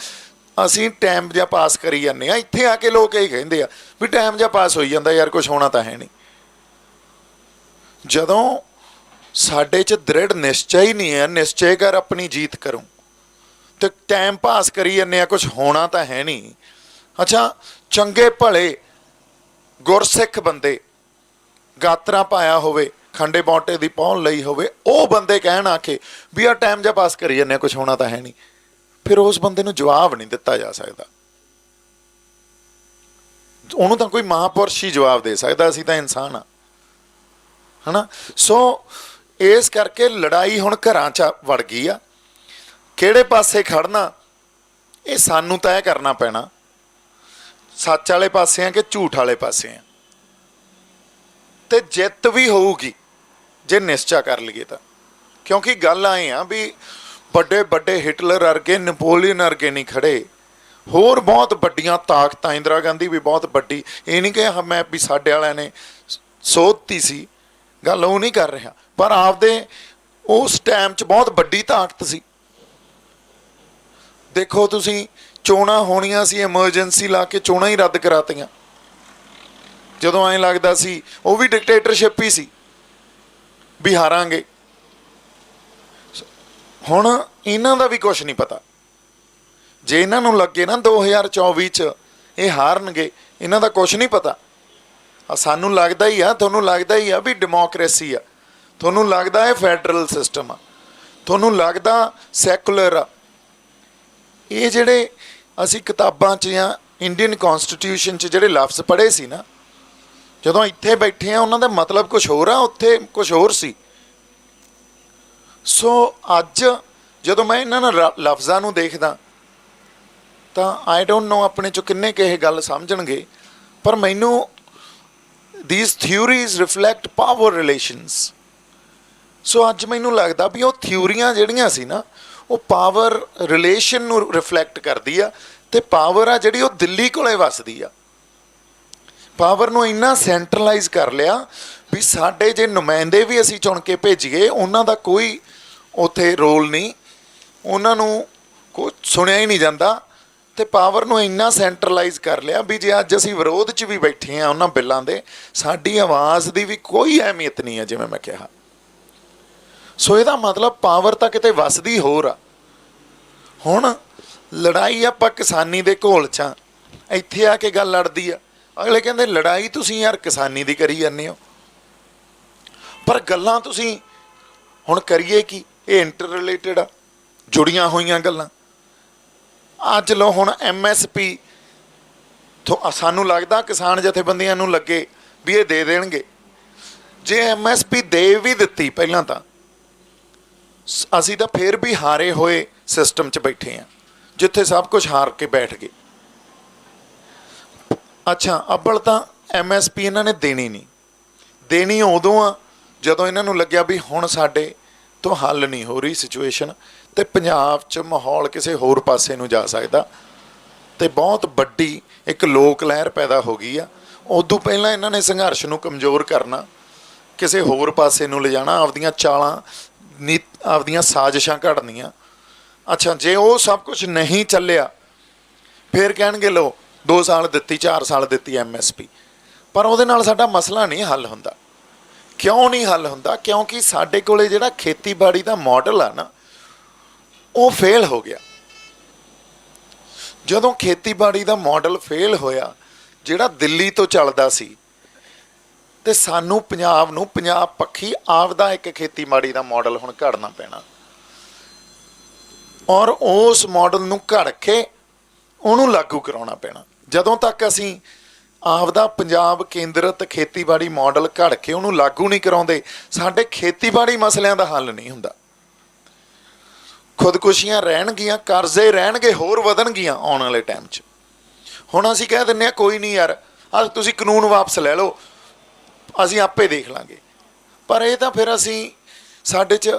Speaker 1: ਅਸੀਂ ਟਾਈਮ ਜਿਹਾ ਪਾਸ ਕਰੀ ਜਾਂਦੇ ਹਾਂ। ਇੱਥੇ ਆ ਕੇ ਲੋਕ ਇਹ ਕਹਿੰਦੇ ਆ ਵੀ ਟਾਈਮ ਜਿਹਾ ਪਾਸ ਹੋਈ ਜਾਂਦਾ ਯਾਰ, ਕੁਛ ਹੋਣਾ ਤਾਂ ਹੈ ਨਹੀਂ। ਜਦੋਂ ਸਾਡੇ 'ਚ ਦ੍ਰਿੜ ਨਿਸ਼ਚਾ ਹੀ ਨਹੀਂ ਹੈ, ਨਿਸ਼ਚੈ ਕਰ ਆਪਣੀ ਜੀਤ ਕਰੂੰ, ਅਤੇ ਟਾਈਮ ਪਾਸ ਕਰੀ ਜਾਂਦੇ ਆ, ਕੁਛ ਹੋਣਾ ਤਾਂ ਹੈ ਨਹੀਂ। ਅੱਛਾ, ਚੰਗੇ ਭਲੇ ਗੁਰਸਿੱਖ ਬੰਦੇ, ਗਾਤਰਾ ਪਾਇਆ ਹੋਵੇ, ਖੰਡੇ ਬੌਂਟੇ ਦੀ ਪਹੁੰਚ ਲਈ ਹੋਵੇ, ਉਹ ਬੰਦੇ ਕਹਿਣ ਆ ਕੇ ਵੀ ਆਹ ਟਾਈਮ ਜਿਹਾ ਪਾਸ ਕਰੀ ਜਾਂਦੇ ਆ, ਕੁਛ ਹੋਣਾ ਤਾਂ ਹੈ ਨਹੀਂ, ਫਿਰ ਉਸ ਬੰਦੇ ਨੂੰ ਜਵਾਬ ਨਹੀਂ ਦਿੱਤਾ ਜਾ ਸਕਦਾ। ਉਹਨੂੰ ਤਾਂ ਕੋਈ ਮਹਾਂਪੁਰਸ਼ ਹੀ ਜਵਾਬ ਦੇ ਸਕਦਾ, ਅਸੀਂ ਤਾਂ ਇਨਸਾਨ ਹਾਂ, ਹੈ ਨਾ। ਸੋ ਇਸ ਕਰਕੇ ਲੜਾਈ ਹੁਣ ਘਰਾਂ 'ਚ ਵੜ ਗਈ ਆ। ਕਿਹੜੇ ਪਾਸੇ ਖੜਨਾ ਇਹ ਸਾਨੂੰ ਤੈਅ ਕਰਨਾ ਪੈਣਾ, ਸੱਚ ਵਾਲੇ ਪਾਸੇ ਆ ਕਿ ਝੂਠ ਵਾਲੇ ਪਾਸੇ ਆ। ਅਤੇ ਜਿੱਤ ਵੀ ਹੋਊਗੀ ਜੇ ਨਿਸ਼ਚਾ ਕਰ ਲਈਏ ਤਾਂ, ਕਿਉਂਕਿ ਗੱਲ ਆਏ ਆ ਵੀ ਵੱਡੇ ਵੱਡੇ ਹਿਟਲਰ ਵਰਗੇ, ਨੈਪੋਲੀਅਨ ਵਰਗੇ ਨਹੀਂ ਖੜ੍ਹੇ, ਹੋਰ ਬਹੁਤ ਵੱਡੀਆਂ ਤਾਕਤਾਂ, ਇੰਦਰਾ ਗਾਂਧੀ ਵੀ ਬਹੁਤ ਵੱਡੀ, ਇਹ ਨਹੀਂ ਕਿ ਮੈਂ ਵੀ ਸਾਡੇ ਵਾਲਿਆਂ ਨੇ ਸੋਧਤੀ ਸੀ, ਗੱਲ ਉਹ ਨਹੀਂ ਕਰ ਰਿਹਾ, ਪਰ ਆਪਦੇ ਉਸ ਟਾਈਮ 'ਚ ਬਹੁਤ ਵੱਡੀ ਤਾਕਤ ਸੀ। ਦੇਖੋ ਤੁਸੀਂ, ਚੋਣਾਂ ਹੋਣੀਆਂ ਸੀ, ਐਮਰਜੈਂਸੀ ਲਾ ਕੇ ਚੋਣਾਂ ਹੀ ਰੱਦ ਕਰਾਤੀਆਂ, ਜਦੋਂ ਐਂ ਲੱਗਦਾ ਸੀ ਉਹ ਵੀ ਡਿਕਟੇਟਰਸ਼ਿਪ ਹੀ ਸੀ ਵੀ ਹਾਰਾਂਗੇ। ਹੁਣ ਇਹਨਾਂ ਦਾ ਵੀ ਕੁਛ ਨਹੀਂ ਪਤਾ, ਜੇ ਇਹਨਾਂ ਨੂੰ ਲੱਗੇ ਨਾ 2024 'ਚ ਇਹ ਹਾਰਨਗੇ, ਇਹਨਾਂ ਦਾ ਕੁਛ ਨਹੀਂ ਪਤਾ। ਸਾਨੂੰ ਲੱਗਦਾ ਹੀ ਆ, ਤੁਹਾਨੂੰ ਲੱਗਦਾ ਹੀ ਆ ਵੀ ਡੈਮੋਕਰੇਸੀ ਆ, ਤੁਹਾਨੂੰ ਲੱਗਦਾ ਇਹ ਫੈਡਰਲ ਸਿਸਟਮ ਆ, ਤੁਹਾਨੂੰ ਲੱਗਦਾ ਸੈਕੂਲਰ ਆ। ਇਹ ਜਿਹੜੇ ਅਸੀਂ ਕਿਤਾਬਾਂ 'ਚ ਜਾਂ ਇੰਡੀਅਨ ਕੌਂਸਟੀਟਿਊਸ਼ਨ 'ਚ ਜਿਹੜੇ ਲਫ਼ਜ਼ ਪੜ੍ਹੇ ਸੀ ਨਾ, ਜਦੋਂ ਇੱਥੇ ਬੈਠੇ ਆ ਉਹਨਾਂ ਦਾ ਮਤਲਬ ਕੁਛ ਹੋਰ ਆ, ਉੱਥੇ ਕੁਛ ਹੋਰ ਸੀ। ਸੋ ਅੱਜ ਜਦੋਂ ਮੈਂ ਇਹਨਾਂ ਲਫ਼ਜ਼ਾਂ ਨੂੰ ਦੇਖਦਾ ਤਾਂ ਆਈ ਡੋਂਟ ਨੋ ਆਪਣੇ 'ਚੋਂ ਕਿੰਨੇ ਕੁ ਇਹ ਗੱਲ ਸਮਝਣਗੇ, ਪਰ ਮੈਨੂੰ these theories reflect power relations। ਸੋ ਅੱਜ ਮੈਨੂੰ ਲੱਗਦਾ ਵੀ ਉਹ ਥਿਊਰੀਆਂ ਜਿਹੜੀਆਂ ਸੀ ਨਾ, ਉਹ ਪਾਵਰ ਰਿਲੇਸ਼ਨ ਨੂੰ ਰਿਫਲੈਕਟ ਕਰਦੀ ਆ, ਅਤੇ ਪਾਵਰ ਆ ਜਿਹੜੀ ਉਹ ਦਿੱਲੀ ਕੋਲੇ ਵੱਸਦੀ ਆ। ਪਾਵਰ ਨੂੰ ਇੰਨਾ ਸੈਂਟਰਲਾਈਜ਼ ਕਰ ਲਿਆ ਵੀ ਸਾਡੇ ਜੇ ਨੁਮਾਇੰਦੇ ਵੀ ਅਸੀਂ ਚੁਣ ਕੇ ਭੇਜੀਏ, ਉਹਨਾਂ ਦਾ ਕੋਈ ਉੱਥੇ ਰੋਲ ਨਹੀਂ, ਉਹਨਾਂ ਨੂੰ ਕੋਈ ਸੁਣਿਆ ਹੀ ਨਹੀਂ ਜਾਂਦਾ। ਅਤੇ ਪਾਵਰ ਨੂੰ ਇੰਨਾ ਸੈਂਟਰਲਾਈਜ਼ ਕਰ ਲਿਆ ਵੀ ਜੇ ਅੱਜ ਅਸੀਂ ਵਿਰੋਧ 'ਚ ਵੀ ਬੈਠੇ ਹਾਂ ਉਹਨਾਂ ਬਿੱਲਾਂ ਦੇ, ਸਾਡੀ ਆਵਾਜ਼ ਦੀ ਵੀ ਕੋਈ ਅਹਿਮੀਅਤ ਨਹੀਂ ਹੈ, ਜਿਵੇਂ ਮੈਂ ਕਿਹਾ। ਸੋ ਇਹਦਾ ਮਤਲਬ ਪਾਵਰ ਤਾਂ ਕਿਤੇ ਵੱਸਦੀ ਹੋਰ ਆ। ਹੁਣ ਲੜਾਈ ਆਪਾਂ ਕਿਸਾਨੀ ਦੇ ਘੋਲ 'ਚ ਆ, ਇੱਥੇ ਆ ਕੇ ਗੱਲ ਲੜਦੀ ਆ, ਅਗਲੇ ਕਹਿੰਦੇ ਲੜਾਈ ਤੁਸੀਂ ਯਾਰ ਕਿਸਾਨੀ ਦੀ ਕਰੀ ਜਾਂਦੇ ਹੋ, ਪਰ ਗੱਲਾਂ ਤੁਸੀਂ ਹੁਣ ਕਰੀਏ ਕੀ, ਇਹ ਇੰਟਰ ਰਿਲੇਟਡ ਆ, ਜੁੜੀਆਂ ਹੋਈਆਂ ਗੱਲਾਂ। ਅੱਜ ਲਓ ਹੁਣ MSP ਸਾਨੂੰ ਲੱਗਦਾ ਕਿਸਾਨ ਜਥੇਬੰਦੀਆਂ ਨੂੰ ਲੱਗੇ ਵੀ ਇਹ ਦੇ ਦੇਣਗੇ। ਜੇ MSP ਦੇ ਵੀ ਦਿੱਤੀ ਪਹਿਲਾਂ ਤਾਂ ਅਸੀਂ ਤਾਂ ਫਿਰ ਵੀ ਹਾਰੇ ਹੋਏ ਸਿਸਟਮ 'ਚ ਬੈਠੇ ਹਾਂ, ਜਿੱਥੇ ਸਭ ਕੁਝ ਹਾਰ ਕੇ ਬੈਠ ਗਏ। ਅੱਛਾ, ਅੱਵਲ ਤਾਂ MSP ਇਹਨਾਂ ਨੇ ਦੇਣੀ ਨਹੀਂ, ਦੇਣੀ ਉਦੋਂ ਆ ਜਦੋਂ ਇਹਨਾਂ ਨੂੰ ਲੱਗਿਆ ਵੀ ਹੁਣ ਸਾਡੇ ਤੋਂ ਹੱਲ ਨਹੀਂ ਹੋ ਰਹੀ ਸਿਚੁਏਸ਼ਨ, ਅਤੇ ਪੰਜਾਬ 'ਚ ਮਾਹੌਲ ਕਿਸੇ ਹੋਰ ਪਾਸੇ ਨੂੰ ਜਾ ਸਕਦਾ, ਅਤੇ ਬਹੁਤ ਵੱਡੀ ਇੱਕ ਲੋਕ ਲਹਿਰ ਪੈਦਾ ਹੋ ਗਈ ਆ। ਉਦੋਂ ਪਹਿਲਾਂ ਇਹਨਾਂ ਨੇ ਸੰਘਰਸ਼ ਨੂੰ ਕਮਜ਼ੋਰ ਕਰਨਾ, ਕਿਸੇ ਹੋਰ ਪਾਸੇ ਨੂੰ ਲਿਜਾਣਾ, ਆਪਦੀਆਂ ਚਾਲਾਂ ਆਪਦੀਆਂ ਸਾਜ਼ਿਸ਼ਾਂ ਘੜਨੀਆਂ। ਅੱਛਾ, ਜੇ ਉਹ ਸਭ ਕੁਝ ਨਹੀਂ ਚੱਲਿਆ ਫਿਰ ਕਹਿਣਗੇ ਲਓ 2 ਸਾਲ ਦਿੱਤੀ, 4 ਸਾਲ ਦਿੱਤੀ MSP, ਪਰ ਉਹਦੇ ਨਾਲ ਸਾਡਾ ਮਸਲਾ ਨਹੀਂ ਹੱਲ ਹੁੰਦਾ। ਕਿਉਂ ਨਹੀਂ ਹੱਲ ਹੁੰਦਾ? ਕਿਉਂਕਿ ਸਾਡੇ ਕੋਲ ਜਿਹੜਾ ਖੇਤੀਬਾੜੀ ਦਾ ਮਾਡਲ ਆ ਨਾ, ਉਹ ਫੇਲ ਹੋ ਗਿਆ। ਜਦੋਂ ਖੇਤੀਬਾੜੀ ਦਾ ਮਾਡਲ ਫੇਲ ਹੋਇਆ ਜਿਹੜਾ ਦਿੱਲੀ ਤੋਂ ਚੱਲਦਾ ਸੀ, ਤੇ ਸਾਨੂੰ ਪੰਜਾਬ ਨੂੰ ਪੰਜਾਬ ਪੱਖੀ ਆਪਦਾ ਇੱਕ ਖੇਤੀਬਾੜੀ ਦਾ ਮਾਡਲ ਹੁਣ ਘੜਨਾ ਪੈਣਾ, ਔਰ ਉਸ ਮਾਡਲ ਨੂੰ ਘੜ ਕੇ ਉਹਨੂੰ ਲਾਗੂ ਕਰਾਉਣਾ ਪੈਣਾ। ਜਦੋਂ ਤੱਕ ਅਸੀਂ ਆਪਦਾ ਪੰਜਾਬ ਕੇਂਦਰਿਤ ਖੇਤੀਬਾੜੀ ਮਾਡਲ ਘੜ ਕੇ ਉਹਨੂੰ ਲਾਗੂ ਨਹੀਂ ਕਰਾਉਂਦੇ, ਸਾਡੇ ਖੇਤੀਬਾੜੀ ਮਸਲਿਆਂ ਦਾ ਹੱਲ ਨਹੀਂ ਹੁੰਦਾ। ਖੁਦਕੁਸ਼ੀਆਂ ਰਹਿਣਗੀਆਂ, ਕਰਜ਼ੇ ਰਹਿਣਗੇ, ਹੋਰ ਵਧਣਗੀਆਂ ਆਉਣ ਵਾਲੇ ਟਾਈਮ 'ਚ। ਹੁਣ ਅਸੀਂ ਕਹਿ ਦਿੰਦੇ ਹਾਂ ਕੋਈ ਨਹੀਂ ਯਾਰ, ਅੱਜ ਤੁਸੀਂ ਕਾਨੂੰਨ ਵਾਪਸ ਲੈ ਲਓ, ਅਸੀਂ ਆਪੇ ਦੇਖ ਲਾਂਗੇ। ਪਰ ਇਹ ਤਾਂ ਫਿਰ ਅਸੀਂ ਸਾਡੇ 'ਚ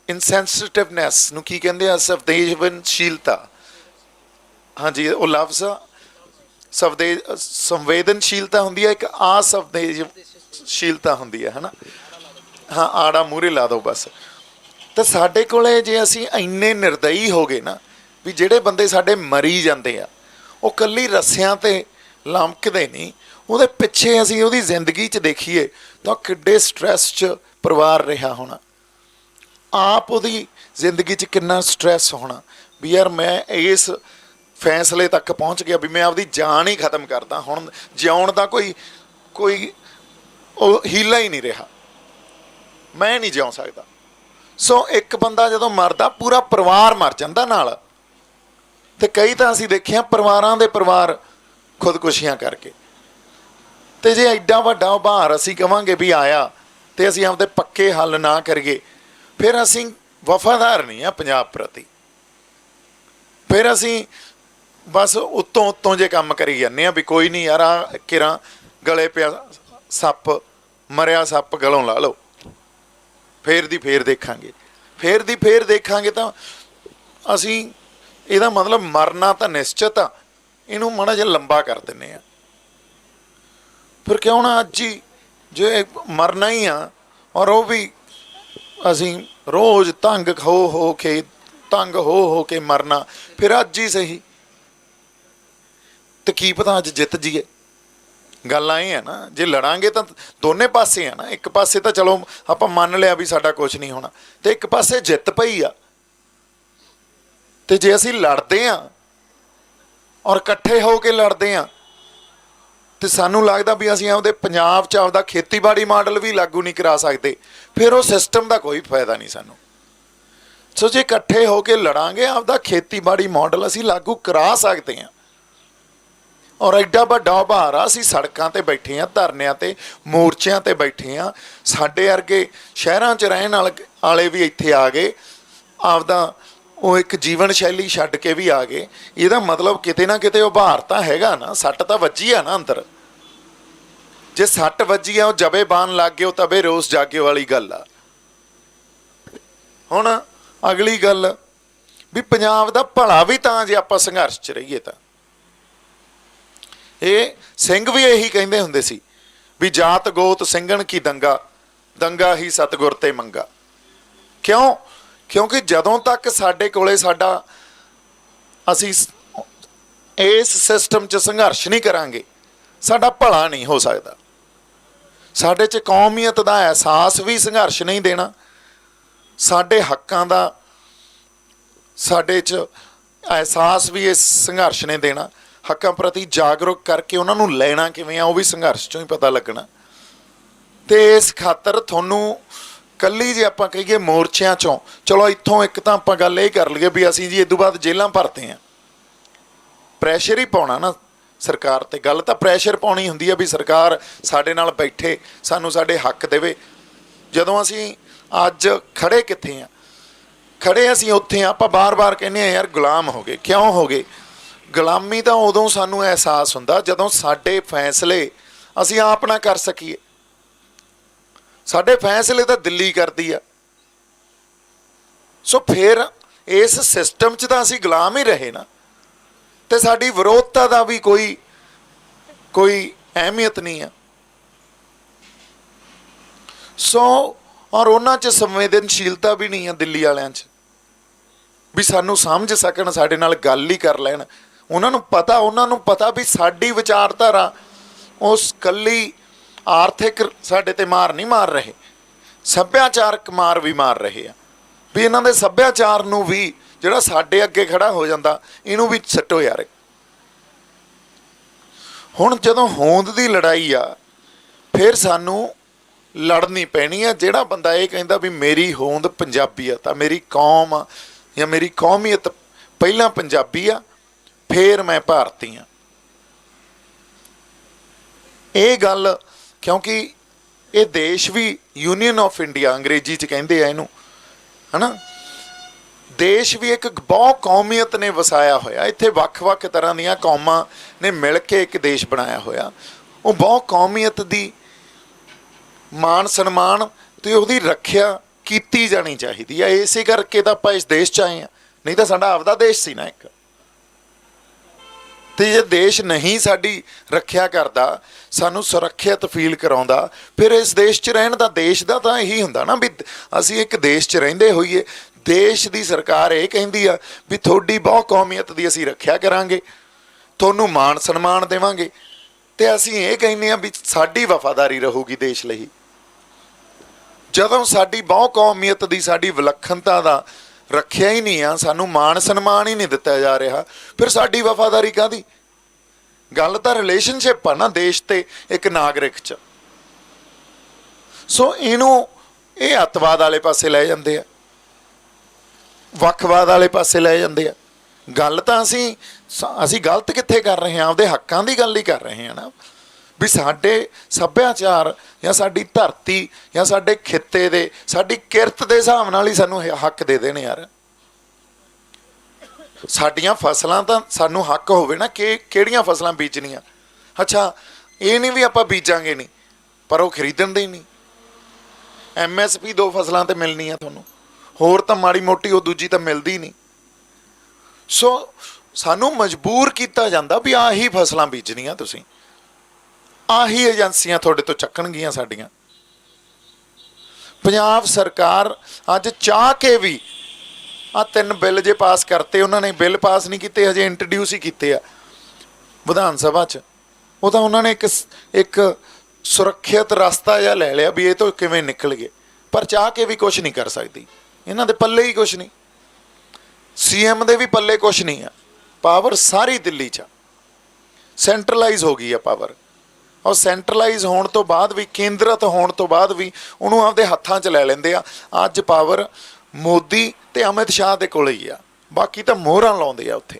Speaker 1: ਇਨਸੈਂਸਿਟਿਵਨੈਸ ਨੂੰ ਕੀ ਕਹਿੰਦੇ ਆ, ਸੰਵੇਦਨਸ਼ੀਲਤਾ, ਹਾਂਜੀ ਉਹ ਲਫ਼ਜ਼ ਸੰਵੇਦਨਸ਼ੀਲਤਾ ਹੁੰਦੀ ਹੈ, ਇੱਕ ਅਸੰਵੇਦਨਸ਼ੀਲਤਾ ਹੁੰਦੀ ਹੈ, ਹੈ ਨਾ। ਹਾਂ, ਆੜਾ ਮੂਹਰੇ ਲਾ ਦਿਓ ਬਸ। ਤਾਂ ਸਾਡੇ ਕੋਲੇ ਜੇ ਅਸੀਂ ਇੰਨੇ ਨਿਰਦਈ ਹੋ ਗਏ ਨਾ ਵੀ ਜਿਹੜੇ ਬੰਦੇ ਸਾਡੇ ਮਰੀ ਜਾਂਦੇ ਆ ਉਹ ਇਕੱਲੀ ਰੱਸਿਆਂ 'ਤੇ ਲਮਕਦੇ ਨਹੀਂ, ਉਹਦੇ ਪਿੱਛੇ ਅਸੀਂ ਉਹਦੀ ਜ਼ਿੰਦਗੀ 'ਚ ਦੇਖੀਏ ਤਾਂ ਕਿੱਡੇ ਸਟ੍ਰੈਸ 'ਚ ਪਰਿਵਾਰ ਰਿਹਾ ਹੋਣਾ, ਆਪ ਉਹਦੀ ਜ਼ਿੰਦਗੀ 'ਚ ਕਿੰਨਾ ਸਟ੍ਰੈਸ ਹੋਣਾ ਵੀ ਯਾਰ ਮੈਂ ਇਸ ਫੈਸਲੇ ਤੱਕ ਪਹੁੰਚ ਗਿਆ ਵੀ ਮੈਂ ਆਪਦੀ ਜਾਨ ਹੀ ਖ਼ਤਮ ਕਰਦਾ, ਹੁਣ ਜਿਉਣ ਦਾ ਕੋਈ ਉਹ ਹੀਲਾ ਹੀ ਨਹੀਂ ਰਿਹਾ, ਮੈਂ ਨਹੀਂ ਜਿਉਂ ਸਕਦਾ। ਸੋ ਇੱਕ ਬੰਦਾ ਜਦੋਂ ਮਰਦਾ ਪੂਰਾ ਪਰਿਵਾਰ ਮਰ ਜਾਂਦਾ ਨਾਲ। ਤੇ ਕਈ ਤਾਂ ਅਸੀਂ ਦੇਖਿਆ ਪਰਿਵਾਰਾਂ ਦੇ ਪਰਿਵਾਰ ਖੁਦਕੁਸ਼ੀਆਂ ਕਰਕੇ। ਤੇ ਜੇ ਐਡਾ ਵੱਡਾ ਉਭਾਰ ਅਸੀਂ ਕਹਾਂਗੇ ਵੀ ਆਇਆ ਤੇ ਅਸੀਂ ਆਪਦੇ ਪੱਕੇ ਹੱਲ ਨਾ ਕਰੀਏ, ਫਿਰ ਅਸੀਂ ਵਫਾਦਾਰ ਨਹੀਂ ਆ ਪੰਜਾਬ ਪ੍ਰਤੀ। ਫਿਰ ਅਸੀਂ ਬਸ ਉੱਤੋਂ ਜੇ ਕੰਮ ਕਰੀ ਜਾਂਦੇ ਹਾਂ ਵੀ ਕੋਈ ਨਹੀਂ ਯਾਰ, ਆ ਕਿਰਾਂ ਗਲੇ ਪਿਆ ਸੱਪ, ਮਰਿਆ ਸੱਪ ਗਲੋਂ ਲਾ ਲਓ, ਫੇਰ ਦੀ ਫੇਰ ਦੇਖਾਂਗੇ। ਤਾਂ ਅਸੀਂ ਇਹਦਾ ਮਤਲਬ ਮਰਨਾ ਤਾਂ ਨਿਸ਼ਚਿਤ ਆ, ਇਹਨੂੰ ਮਾੜਾ ਜਿਹਾ ਲੰਬਾ ਕਰ ਦਿੰਦੇ ਆ। ਫਿਰ ਕਿਉਂ ਨਾ ਅੱਜ ਹੀ ਜੇ ਮਰਨਾ ਹੀ ਆ, ਔਰ ਉਹ ਵੀ ਅਸੀਂ ਰੋਜ਼ ਤੰਗ ਹੋ ਕੇ ਮਰਨਾ, ਫਿਰ ਅੱਜ ਹੀ ਸਹੀ। ਤੇ ਕੀ ਪਤਾ ਅੱਜ ਜਿੱਤ ਜੀਏ। ਗੱਲ ਇਹ ਹੈ ਨਾ, ਜੇ ਲੜਾਂਗੇ ਤਾਂ ਦੋਨੇ ਪਾਸੇ ਆ ਨਾ। ਇੱਕ ਪਾਸੇ ਤਾਂ ਚਲੋ ਆਪਾਂ ਮੰਨ ਲਿਆ ਵੀ ਸਾਡਾ ਕੁਛ ਨਹੀਂ ਹੋਣਾ, ਤੇ ਇੱਕ ਪਾਸੇ ਜਿੱਤ ਪਈ ਆ। ਤੇ ਜੇ ਅਸੀਂ ਲੜਦੇ ਹਾਂ ਔਰ ਇਕੱਠੇ ਹੋ ਕੇ ਲੜਦੇ ਹਾਂ, ਤੇ ਸਾਨੂੰ ਲੱਗਦਾ ਵੀ ਅਸੀਂ ਆਪਦੇ ਪੰਜਾਬ 'ਚ ਆਪਦਾ ਖੇਤੀਬਾੜੀ ਮਾਡਲ ਵੀ ਲਾਗੂ ਨਹੀਂ ਕਰਾ ਸਕਦੇ, ਫਿਰ ਉਹ ਸਿਸਟਮ ਦਾ ਕੋਈ ਫਾਇਦਾ ਨਹੀਂ ਸਾਨੂੰ। ਸੋ ਜੇ ਇਕੱਠੇ ਹੋ ਕੇ ਲੜਾਂਗੇ, ਆਪਦਾ ਖੇਤੀਬਾੜੀ ਮਾਡਲ ਅਸੀਂ ਲਾਗੂ ਕਰਾ ਸਕਦੇ ਹਾਂ। ਔਰ ਐਡਾ ਵੱਡਾ ਉਭਾਰ ਆ, ਅਸੀਂ ਸੜਕਾਂ 'ਤੇ ਬੈਠੇ ਹਾਂ, ਧਰਨਿਆਂ 'ਤੇ, ਮੋਰਚਿਆਂ 'ਤੇ ਬੈਠੇ ਹਾਂ। ਸਾਡੇ ਵਰਗੇ ਸ਼ਹਿਰਾਂ 'ਚ ਰਹਿਣ ਵਾਲੇ ਵੀ ਇੱਥੇ ਆ ਗਏ, ਆਪਦਾ ਉਹ ਇੱਕ ਜੀਵਨ ਸ਼ੈਲੀ ਛੱਡ ਕੇ ਵੀ ਆ ਗਏ। ਇਹਦਾ ਮਤਲਬ ਕਿਤੇ ਨਾ ਕਿਤੇ ਉਭਾਰ ਤਾਂ ਹੈਗਾ ਨਾ, ਸੱਟ ਤਾਂ ਵੱਜੀ ਆ ਨਾ ਅੰਦਰ। ਜੇ ਸੱਟ ਵੱਜੀ ਆ, ਉਹ ਜਬੇ ਬਾਣ ਲੱਗ ਗਏ, ਉਹ ਤਬੇ ਰੋਸ ਜਾਗੇ ਵਾਲੀ ਗੱਲ ਆ। ਹੁਣ ਅਗਲੀ ਗੱਲ ਵੀ ਪੰਜਾਬ ਦਾ ਭਲਾ ਵੀ ਤਾਂ ਜੇ ਆਪਾਂ ਸੰਘਰਸ਼ 'ਚ ਰਹੀਏ ਤਾਂ। ਇਹ ਸਿੰਘ ਵੀ ਇਹੀ ਕਹਿੰਦੇ ਹੁੰਦੇ ਸੀ ਵੀ ਜਾਤ ਗੋਤ ਸਿੰਘਣ ਕੀ ਦੰਗਾ ਹੀ ਸਤਿਗੁਰ ਤੇ ਮੰਗਾ। ਕਿਉਂਕਿ ਜਦੋਂ ਤੱਕ ਸਾਡੇ ਕੋਲੇ ਅਸੀਂ ਇਸ ਸਿਸਟਮ 'ਚ ਸੰਘਰਸ਼ ਨਹੀਂ ਕਰਾਂਗੇ, ਸਾਡਾ ਭਲਾ ਨਹੀਂ ਹੋ ਸਕਦਾ। ਸਾਡੇ 'ਚ ਕੌਮੀਅਤ ਦਾ ਅਹਿਸਾਸ ਵੀ ਸੰਘਰਸ਼ ਨਹੀਂ ਦੇਣਾ, ਸਾਡੇ ਹੱਕਾਂ ਦਾ ਸਾਡੇ 'ਚ ਅਹਿਸਾਸ ਵੀ ਇਸ ਸੰਘਰਸ਼ ਨੇ ਦੇਣਾ। ਹੱਕਾਂ ਪ੍ਰਤੀ ਜਾਗਰੂਕ ਕਰਕੇ ਉਹਨਾਂ ਨੂੰ ਲੈਣਾ ਕਿਵੇਂ ਆ, ਉਹ ਵੀ ਸੰਘਰਸ਼ 'ਚੋਂ ਹੀ ਪਤਾ ਲੱਗਣਾ। ਤੇ ਇਸ ਖਾਤਰ ਤੁਹਾਨੂੰ ਕੱਲੀ ਜੇ ਆਪਾਂ ਕਹੀਏ ਮੋਰਚਿਆਂ 'ਚੋਂ, ਚਲੋ ਇੱਥੋਂ ਇੱਕ ਤਾਂ ਆਪਾਂ ਗੱਲ ਇਹ ਕਰ ਲਈਏ ਵੀ ਅਸੀਂ ਜੀ ਇਹ ਤੋਂ ਬਾਅਦ ਜੇਲ੍ਹਾਂ ਭਰਦੇ ਹਾਂ, ਪ੍ਰੈਸ਼ਰ ਹੀ ਪਾਉਣਾ ਨਾ ਸਰਕਾਰ 'ਤੇ। ਗੱਲ ਤਾਂ ਪ੍ਰੈਸ਼ਰ ਪਾਉਣੀ ਹੁੰਦੀ ਆ ਵੀ ਸਰਕਾਰ ਸਾਡੇ ਨਾਲ ਬੈਠੇ, ਸਾਨੂੰ ਸਾਡੇ ਹੱਕ ਦੇਵੇ। ਜਦੋਂ ਅਸੀਂ ਅੱਜ ਖੜੇ ਕਿੱਥੇ ਹਾਂ? ਖੜੇ ਅਸੀਂ ਉੱਥੇ ਹਾਂ, ਆਪਾਂ ਬਾਰ-ਬਾਰ ਕਹਿੰਦੇ ਹਾਂ ਯਾਰ ਗੁਲਾਮ ਹੋ ਗਏ। ਕਿਉਂ ਹੋ ਗਏ? ਗੁਲਾਮੀ ਤਾਂ ਉਦੋਂ ਸਾਨੂੰ ਅਹਿਸਾਸ ਹੁੰਦਾ ਜਦੋਂ ਸਾਡੇ ਫੈਸਲੇ ਅਸੀਂ ਆਪ ਨਾ ਕਰ ਸਕੀਏ। ਸਾਡੇ ਫੈਸਲੇ ਤਾਂ ਦਿੱਲੀ ਕਰਦੀ ਆ। ਸੋ ਫਿਰ ਇਸ ਸਿਸਟਮ 'ਚ ਤਾਂ ਅਸੀਂ ਗੁਲਾਮ ਹੀ ਰਹੇ ਨਾ, ਤੇ ਸਾਡੀ ਵਿਰੋਧਤਾ ਦਾ ਵੀ ਕੋਈ ਅਹਿਮੀਅਤ ਨਹੀਂ ਆ। ਸੋ ਔਰ ਉਹਨਾਂ 'ਚ ਸੰਵੇਦਨਸ਼ੀਲਤਾ ਵੀ ਨਹੀਂ ਆ ਦਿੱਲੀ ਵਾਲਿਆਂ 'ਚ ਵੀ ਸਾਨੂੰ ਸਮਝ ਸਕਣ, ਸਾਡੇ ਨਾਲ ਗੱਲ ਹੀ ਕਰ ਲੈਣ। ਉਹਨਾਂ ਨੂੰ ਪਤਾ ਵੀ ਸਾਡੀ ਵਿਚਾਰਧਾਰਾ ਉਸ ਕੱਲੀ ਆਰਥਿਕ ਸਾਡੇ ਤੇ ਮਾਰ ਨਹੀਂ ਮਾਰ ਰਹੇ, ਸੱਭਿਆਚਾਰਕ ਮਾਰ ਵੀ ਮਾਰ ਰਹੇ ਆ। ਵੀ ਇਹਨਾਂ ਦੇ ਸੱਭਿਆਚਾਰ ਨੂੰ ਵੀ ਜਿਹੜਾ ਸਾਡੇ ਅੱਗੇ ਖੜਾ ਹੋ ਜਾਂਦਾ, ਇਹਨੂੰ ਵੀ ਸੱਟੋ ਯਾਰ। ਹੁਣ ਜਦੋਂ ਹੋਂਦ ਦੀ ਲੜਾਈ ਆ, ਫਿਰ ਸਾਨੂੰ ਲੜਨੀ ਪੈਣੀ ਆ। ਜਿਹੜਾ ਬੰਦਾ ਇਹ ਕਹਿੰਦਾ ਵੀ ਮੇਰੀ ਹੋਂਦ ਪੰਜਾਬੀਅਤ ਆ, ਮੇਰੀ ਕੌਮ ਆ ਜਾਂ ਮੇਰੀ ਕੌਮੀਅਤ ਪਹਿਲਾਂ ਪੰਜਾਬੀ ਆ, ਫਿਰ ਮੈਂ ਭਾਰਤੀ ਆ, ਇਹ ਗੱਲ, ਕਿਉਂਕਿ ਇਹ ਦੇਸ਼ ਵੀ ਯੂਨੀਅਨ ਆਫ ਇੰਡੀਆ ਅੰਗਰੇਜ਼ੀ 'ਚ ਕਹਿੰਦੇ ਆ ਇਹਨੂੰ, ਹੈ ਨਾ। ਦੇਸ਼ ਵੀ ਇੱਕ ਬਹੁ ਕੌਮੀਅਤ ਨੇ ਵਸਾਇਆ ਹੋਇਆ, ਇੱਥੇ ਵੱਖ-ਵੱਖ ਤਰ੍ਹਾਂ ਦੀਆਂ ਕੌਮਾਂ ਨੇ ਮਿਲ ਕੇ ਇੱਕ ਦੇਸ਼ ਬਣਾਇਆ ਹੋਇਆ। ਉਹ ਬਹੁ ਕੌਮੀਅਤ ਦੀ ਮਾਣ ਸਨਮਾਨ ਤੇ ਉਹਦੀ ਰੱਖਿਆ ਕੀਤੀ ਜਾਣੀ ਚਾਹੀਦੀ ਆ। ਇਸੇ ਕਰਕੇ ਤਾਂ ਆਪਾਂ ਇਸ ਦੇਸ਼ 'ਚ ਆਏ ਹਾਂ, ਨਹੀਂ ਤਾਂ ਸਾਡਾ ਆਪਦਾ ਦੇਸ਼ ਸੀ ਨਾ ਇੱਕ। ਤੇ ਜੇ ਦੇਸ਼ ਨਹੀਂ ਸਾਡੀ ਰੱਖਿਆ ਕਰਦਾ, ਸਾਨੂੰ ਸੁਰੱਖਿਅਤ ਫੀਲ ਕਰਾਉਂਦਾ, ਫਿਰ ਇਸ ਦੇਸ਼ 'ਚ ਰਹਿਣ ਦਾ, ਦੇਸ਼ ਦਾ ਤਾਂ ਇਹੀ ਹੁੰਦਾ ਨਾ ਵੀ ਅਸੀਂ ਇੱਕ ਦੇਸ਼ 'ਚ ਰਹਿੰਦੇ ਹੋਈਏ। ਦੇਸ਼ ਦੀ ਸਰਕਾਰ ਇਹ ਕਹਿੰਦੀ ਆ ਵੀ ਤੁਹਾਡੀ ਬਹੁ ਕੌਮੀਅਤ ਦੀ ਅਸੀਂ ਰੱਖਿਆ ਕਰਾਂਗੇ, ਤੁਹਾਨੂੰ ਮਾਣ ਸਨਮਾਨ ਦੇਵਾਂਗੇ, ਤੇ ਅਸੀਂ ਇਹ ਕਹਿੰਦੇ ਆ ਵੀ ਸਾਡੀ ਵਫਾਦਾਰੀ ਰਹੂਗੀ ਦੇਸ਼ ਲਈ। ਜਦੋਂ ਸਾਡੀ ਬਹੁ ਕੌਮੀਅਤ ਦੀ, ਸਾਡੀ ਵਿਲੱਖਣਤਾ ਦਾ ਰੱਖਿਆ ਹੀ ਨਹੀਂ ਆ, ਸਾਨੂੰ ਮਾਣ ਸਨਮਾਨ ਹੀ ਨਹੀਂ ਦਿੱਤਾ ਜਾ ਰਿਹਾ, ਫਿਰ ਸਾਡੀ ਵਫਾਦਾਰੀ ਕਾਹਦੀ? ਗੱਲ ਤਾਂ ਰਿਲੇਸ਼ਨਸ਼ਿਪ ਆ ਨਾ ਦੇਸ਼ ਤੇ ਇੱਕ ਨਾਗਰਿਕ 'ਚ। ਸੋ ਇਹਨੂੰ ਇਹ ਅੱਤਵਾਦ ਵਾਲੇ ਪਾਸੇ ਲੈ ਜਾਂਦੇ ਆ, ਵੱਖਵਾਦ ਵਾਲੇ ਪਾਸੇ ਲੈ ਜਾਂਦੇ ਆ। ਗੱਲ ਤਾਂ ਅਸੀਂ ਗਲਤ ਕਿੱਥੇ ਕਰ ਰਹੇ ਹਾਂ? ਆਪਦੇ ਹੱਕਾਂ ਦੀ ਗੱਲ ਹੀ ਕਰ ਰਹੇ ਹਾਂ ਨਾ, ਵੀ ਸਾਡੇ ਸੱਭਿਆਚਾਰ ਜਾਂ ਸਾਡੀ ਧਰਤੀ ਜਾਂ ਸਾਡੇ ਖਿੱਤੇ ਦੇ, ਸਾਡੀ ਕਿਰਤ ਦੇ ਹਿਸਾਬ ਨਾਲ ਹੀ ਸਾਨੂੰ ਹੱਕ ਦੇ ਦੇਣ ਯਾਰ। ਸਾਡੀਆਂ ਫਸਲਾਂ ਤਾਂ ਸਾਨੂੰ ਹੱਕ ਹੋਵੇ ਨਾ ਕਿ ਕਿਹੜੀਆਂ ਫਸਲਾਂ ਬੀਜਣੀਆਂ। ਅੱਛਾ, ਇਹ ਨਹੀਂ ਵੀ ਆਪਾਂ ਬੀਜਾਂਗੇ ਨਹੀਂ, ਪਰ ਉਹ ਖਰੀਦਣ ਦੇ ਹੀ ਨਹੀਂ। MSP 2 ਫਸਲਾਂ ਤੇ ਮਿਲਣੀ ਆ ਤੁਹਾਨੂੰ, ਹੋਰ ਤਾਂ ਮਾੜੀ ਮੋਟੀ ਉਹ ਦੂਜੀ ਤਾਂ ਮਿਲਦੀ ਨਹੀਂ। ਸੋ ਸਾਨੂੰ ਮਜਬੂਰ ਕੀਤਾ ਜਾਂਦਾ ਵੀ ਆਹੀ ਫਸਲਾਂ ਬੀਜਣੀਆਂ, ਤੁਸੀਂ ਆਹੀ ਏਜੰਸੀਆਂ ਤੁਹਾਡੇ ਤੋਂ ਚੱਕਣਗੀਆਂ ਸਾਡੀਆਂ। ਪੰਜਾਬ ਸਰਕਾਰ ਅੱਜ ਚਾਹ ਕੇ ਵੀ ਆਹ 3 ਬਿੱਲ ਜੇ ਪਾਸ ਕਰਤੇ, ਉਹਨਾਂ ਨੇ ਬਿੱਲ ਪਾਸ ਨਹੀਂ ਕੀਤੇ, ਹਜੇ ਇੰਟਰੋਡਿਊਸ ਹੀ ਕੀਤੇ ਆ ਵਿਧਾਨ ਸਭਾ 'ਚ। ਉਹ ਤਾਂ ਉਹਨਾਂ ਨੇ ਇੱਕ ਸੁਰੱਖਿਅਤ ਰਸਤਾ ਜਿਹਾ ਲੈ ਲਿਆ ਵੀ ਇਹ ਤੋਂ ਕਿਵੇਂ ਨਿਕਲ ਗਏ, ਪਰ ਚਾਹ ਕੇ ਵੀ ਕੁਛ ਨਹੀਂ ਕਰ ਸਕਦੀ। ਇਹਨਾਂ ਦੇ ਪੱਲੇ ਹੀ ਕੁਛ ਨਹੀਂ, CM ਦੇ ਵੀ ਪੱਲੇ ਕੁਛ ਨਹੀਂ ਆ। ਪਾਵਰ ਸਾਰੀ ਦਿੱਲੀ 'ਚ ਸੈਂਟਰਲਾਈਜ਼ ਹੋ ਗਈ ਆ ਪਾਵਰ, ਔਰ ਸੈਂਟਰਲਾਈਜ਼ ਹੋਣ ਤੋਂ ਬਾਅਦ ਵੀ, ਕੇਂਦਰਿਤ ਹੋਣ ਤੋਂ ਬਾਅਦ ਵੀ ਉਹਨੂੰ ਆਪਦੇ ਹੱਥਾਂ 'ਚ ਲੈ ਲੈਂਦੇ ਆ। ਅੱਜ ਪਾਵਰ ਮੋਦੀ ਤੇ ਅਮਿਤ ਸ਼ਾਹ ਦੇ ਕੋਲ ਹੀ ਆ, ਬਾਕੀ ਤਾਂ ਮੋਹਰਾਂ ਲਾਉਂਦੇ ਆ ਉੱਥੇ।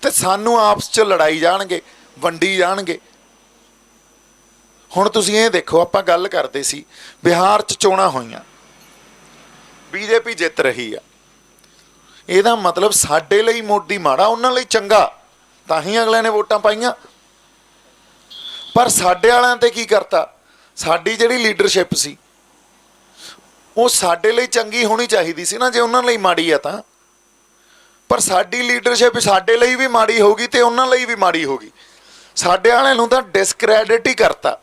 Speaker 1: ਤੇ ਸਾਨੂੰ ਆਪਸ 'ਚ ਲੜਾਈ ਜਾਣਗੇ, ਵੰਡੀ ਜਾਣਗੇ। ਹੁਣ ਤੁਸੀਂ ਇਹ ਦੇਖੋ, ਆਪਾਂ ਗੱਲ ਕਰਦੇ ਸੀ ਬਿਹਾਰ 'ਚ ਚੋਣਾਂ ਹੋਈਆਂ, BJP ਜਿੱਤ ਰਹੀ ਆ। ਇਹਦਾ ਮਤਲਬ ਸਾਡੇ ਲਈ ਮੋਦੀ ਮਾੜਾ, ਉਹਨਾਂ ਲਈ ਚੰਗਾ, ਤਾਂ ਹੀ ਅਗਲੇ ਨੇ ਵੋਟਾਂ ਪਾਈਆਂ। ਪਰ ਸਾਡੇ ਵਾਲਿਆਂ ਤੇ ਕੀ ਕਰਤਾ? ਸਾਡੀ ਜਿਹੜੀ ਲੀਡਰਸ਼ਿਪ ਸੀ ਉਹ ਸਾਡੇ ਲਈ ਚੰਗੀ ਹੋਣੀ ਚਾਹੀਦੀ ਸੀ ਨਾ, ਜੇ ਉਹਨਾਂ ਲਈ ਮਾੜੀ ਆ ਤਾਂ। ਪਰ ਸਾਡੀ ਲੀਡਰਸ਼ਿਪ ਸਾਡੇ ਲਈ ਵੀ ਮਾੜੀ ਹੋ ਗਈ ਤੇ ਉਹਨਾਂ ਲਈ ਵੀ ਮਾੜੀ ਹੋ ਗਈ। ਸਾਡੇ ਵਾਲਿਆਂ ਨੂੰ ਤਾਂ ਡਿਸਕ੍ਰੈਡਿਟ ਹੀ ਕਰਤਾ,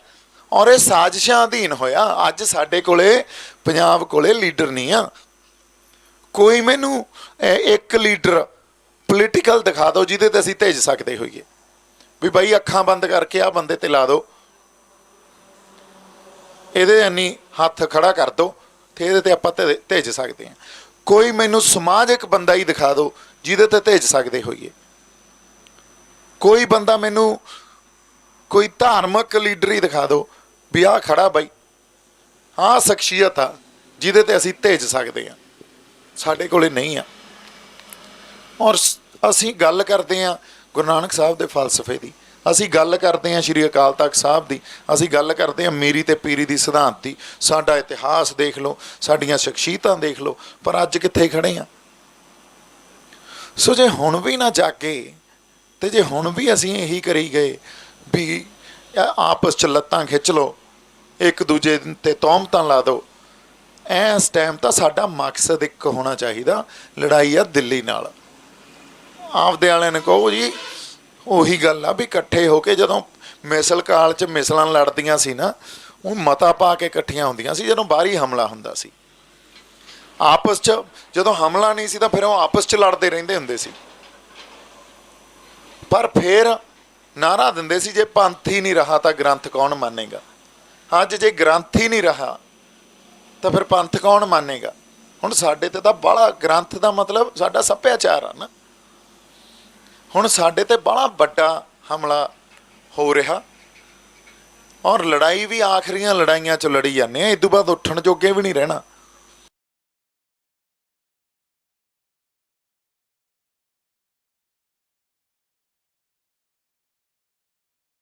Speaker 1: ਔਰ ਇਹ ਸਾਜ਼ਿਸ਼ਾਂ ਅਧੀਨ ਹੋਇਆ। ਅੱਜ ਸਾਡੇ ਕੋਲੇ, ਪੰਜਾਬ ਕੋਲੇ ਲੀਡਰ ਨਹੀਂ ਆ ਕੋਈ। ਮੈਨੂੰ ਇੱਕ ਲੀਡਰ ਪੋਲੀਟੀਕਲ ਦਿਖਾ ਦਿਓ ਜਿਹਦੇ ਤੇ ਅਸੀਂ ਭੇਜ ਸਕਦੇ ਹੋਈਏ ਵੀ ਬਾਈ ਅੱਖਾਂ ਬੰਦ ਕਰਕੇ ਆਹ ਬੰਦੇ ਤੇ ਲਾ ਦਿਓ, ਇਹਦੇ ਇੰਨੀ ਹੱਥ ਖੜਾ ਕਰ ਦਿਓ ਤੇ ਇਹਦੇ ਤੇ ਆਪਾਂ ਭੇਜ ਸਕਦੇ ਹਾਂ। ਕੋਈ ਮੈਨੂੰ ਸਮਾਜਿਕ ਬੰਦਾ ਹੀ ਦਿਖਾ ਦਿਓ ਜਿਹਦੇ ਤੇ ਭੇਜ ਸਕਦੇ ਹੋਈਏ। ਕੋਈ ਬੰਦਾ ਮੈਨੂੰ, ਕੋਈ ਧਾਰਮਿਕ ਲੀਡਰ ਹੀ ਦਿਖਾ ਦਿਓ ਵੀ ਆਹ ਖੜਾ ਬਾਈ, ਆਹ ਸ਼ਖਸੀਅਤ ਆ ਜਿਹਦੇ ਤੇ ਅਸੀਂ ਭੇਜ ਸਕਦੇ ਹਾਂ। ਸਾਡੇ ਕੋਲੇ ਨਹੀਂ ਆ। ਔਰ ਅਸੀਂ ਗੱਲ ਕਰਦੇ ਹਾਂ ਗੁਰੂ ਨਾਨਕ ਸਾਹਿਬ ਦੇ ਫਲਸਫੇ ਦੀ, ਅਸੀਂ ਗੱਲ ਕਰਦੇ ਹਾਂ ਸ਼੍ਰੀ ਅਕਾਲ ਤਖਤ ਸਾਹਿਬ ਦੀ, ਅਸੀਂ ਗੱਲ ਕਰਦੇ ਹਾਂ ਮੀਰੀ ਤੇ ਪੀਰੀ ਦੀ ਸਿਧਾਂਤ ਦੀ। ਸਾਡਾ ਇਤਿਹਾਸ ਦੇਖ ਲਓ, ਸਾਡੀਆਂ ਸ਼ਖਸੀਅਤਾਂ ਦੇਖ ਲਓ, ਪਰ ਅੱਜ ਕਿੱਥੇ ਖੜੇ ਹਾਂ? ਸੋ ਜੇ ਹੁਣ ਵੀ ਨਾ ਜਾਗੇ, ਤੇ ਜੇ ਹੁਣ ਵੀ ਅਸੀਂ ਇਹੀ ਕਰੀ ਗਏ ਵੀ ਆਪਸ 'ਚ ਲੱਤਾਂ ਖਿੱਚ ਲਓ, ਇੱਕ ਦੂਜੇ ਤੇ ਤੌਹਮਤਾਂ ਲਾ ਦਿਓ, ਇਸ ਟਾਈਮ ਤਾਂ ਸਾਡਾ ਮਕਸਦ ਇੱਕ ਹੋਣਾ ਚਾਹੀਦਾ, ਲੜਾਈ ਆ ਦਿੱਲੀ ਨਾਲ। ਆਪਦੇ ਵਾਲਿਆਂ ਨੇ ਕਹੋ ਜੀ, ਉਹੀ ਗੱਲ ਆ ਵੀ ਇਕੱਠੇ ਹੋ ਕੇ ਜਦੋਂ ਮਿਸਲ ਕਾਲ 'ਚ ਮਿਸਲਾਂ ਲੜਦੀਆਂ ਸੀ ਨਾ, ਉਹ ਮਤਾ ਪਾ ਕੇ ਇਕੱਠੀਆਂ ਹੁੰਦੀਆਂ ਸੀ। ਜਦੋਂ ਬਾਹਰੀ ਹਮਲਾ ਹੁੰਦਾ ਸੀ ਆਪਸ 'ਚ, ਜਦੋਂ ਹਮਲਾ ਨਹੀਂ ਸੀ ਤਾਂ ਫਿਰ ਉਹ ਆਪਸ 'ਚ ਲੜਦੇ ਰਹਿੰਦੇ ਹੁੰਦੇ ਸੀ। ਪਰ ਫਿਰ ਨਾਅਰਾ ਦਿੰਦੇ ਸੀ, ਜੇ ਪੰਥ ਹੀ ਨਹੀਂ ਰਹਾ ਤਾਂ ਗ੍ਰੰਥ ਕੌਣ ਮੰਨੇਗਾ। ਅੱਜ ਜੇ ਗ੍ਰੰਥ ਹੀ ਨਹੀਂ ਰਹਾ ਤਾਂ ਫਿਰ ਪੰਥ ਕੌਣ ਮੰਨੇਗਾ? ਹੁਣ ਸਾਡੇ ਤੇ ਤਾਂ ਬਾਹਲਾ ਗ੍ਰੰਥ ਦਾ ਮਤਲਬ ਸਾਡਾ ਸੱਭਿਆਚਾਰ ਆ ਨਾ। ਹੁਣ ਸਾਡੇ ਤੇ ਬੜਾ ਵੱਡਾ ਹਮਲਾ ਹੋ ਰਿਹਾ, ਔਰ ਲੜਾਈ ਵੀ ਆਖਰੀਆਂ ਲੜਾਈਆਂ 'ਚ ਲੜੀ ਜਾਂਦੇ ਆ, ਇਹ ਤੋਂ ਬਾਅਦ ਉੱਠਣ ਜੋਗੇ ਵੀ ਨਹੀਂ ਰਹਿਣਾ।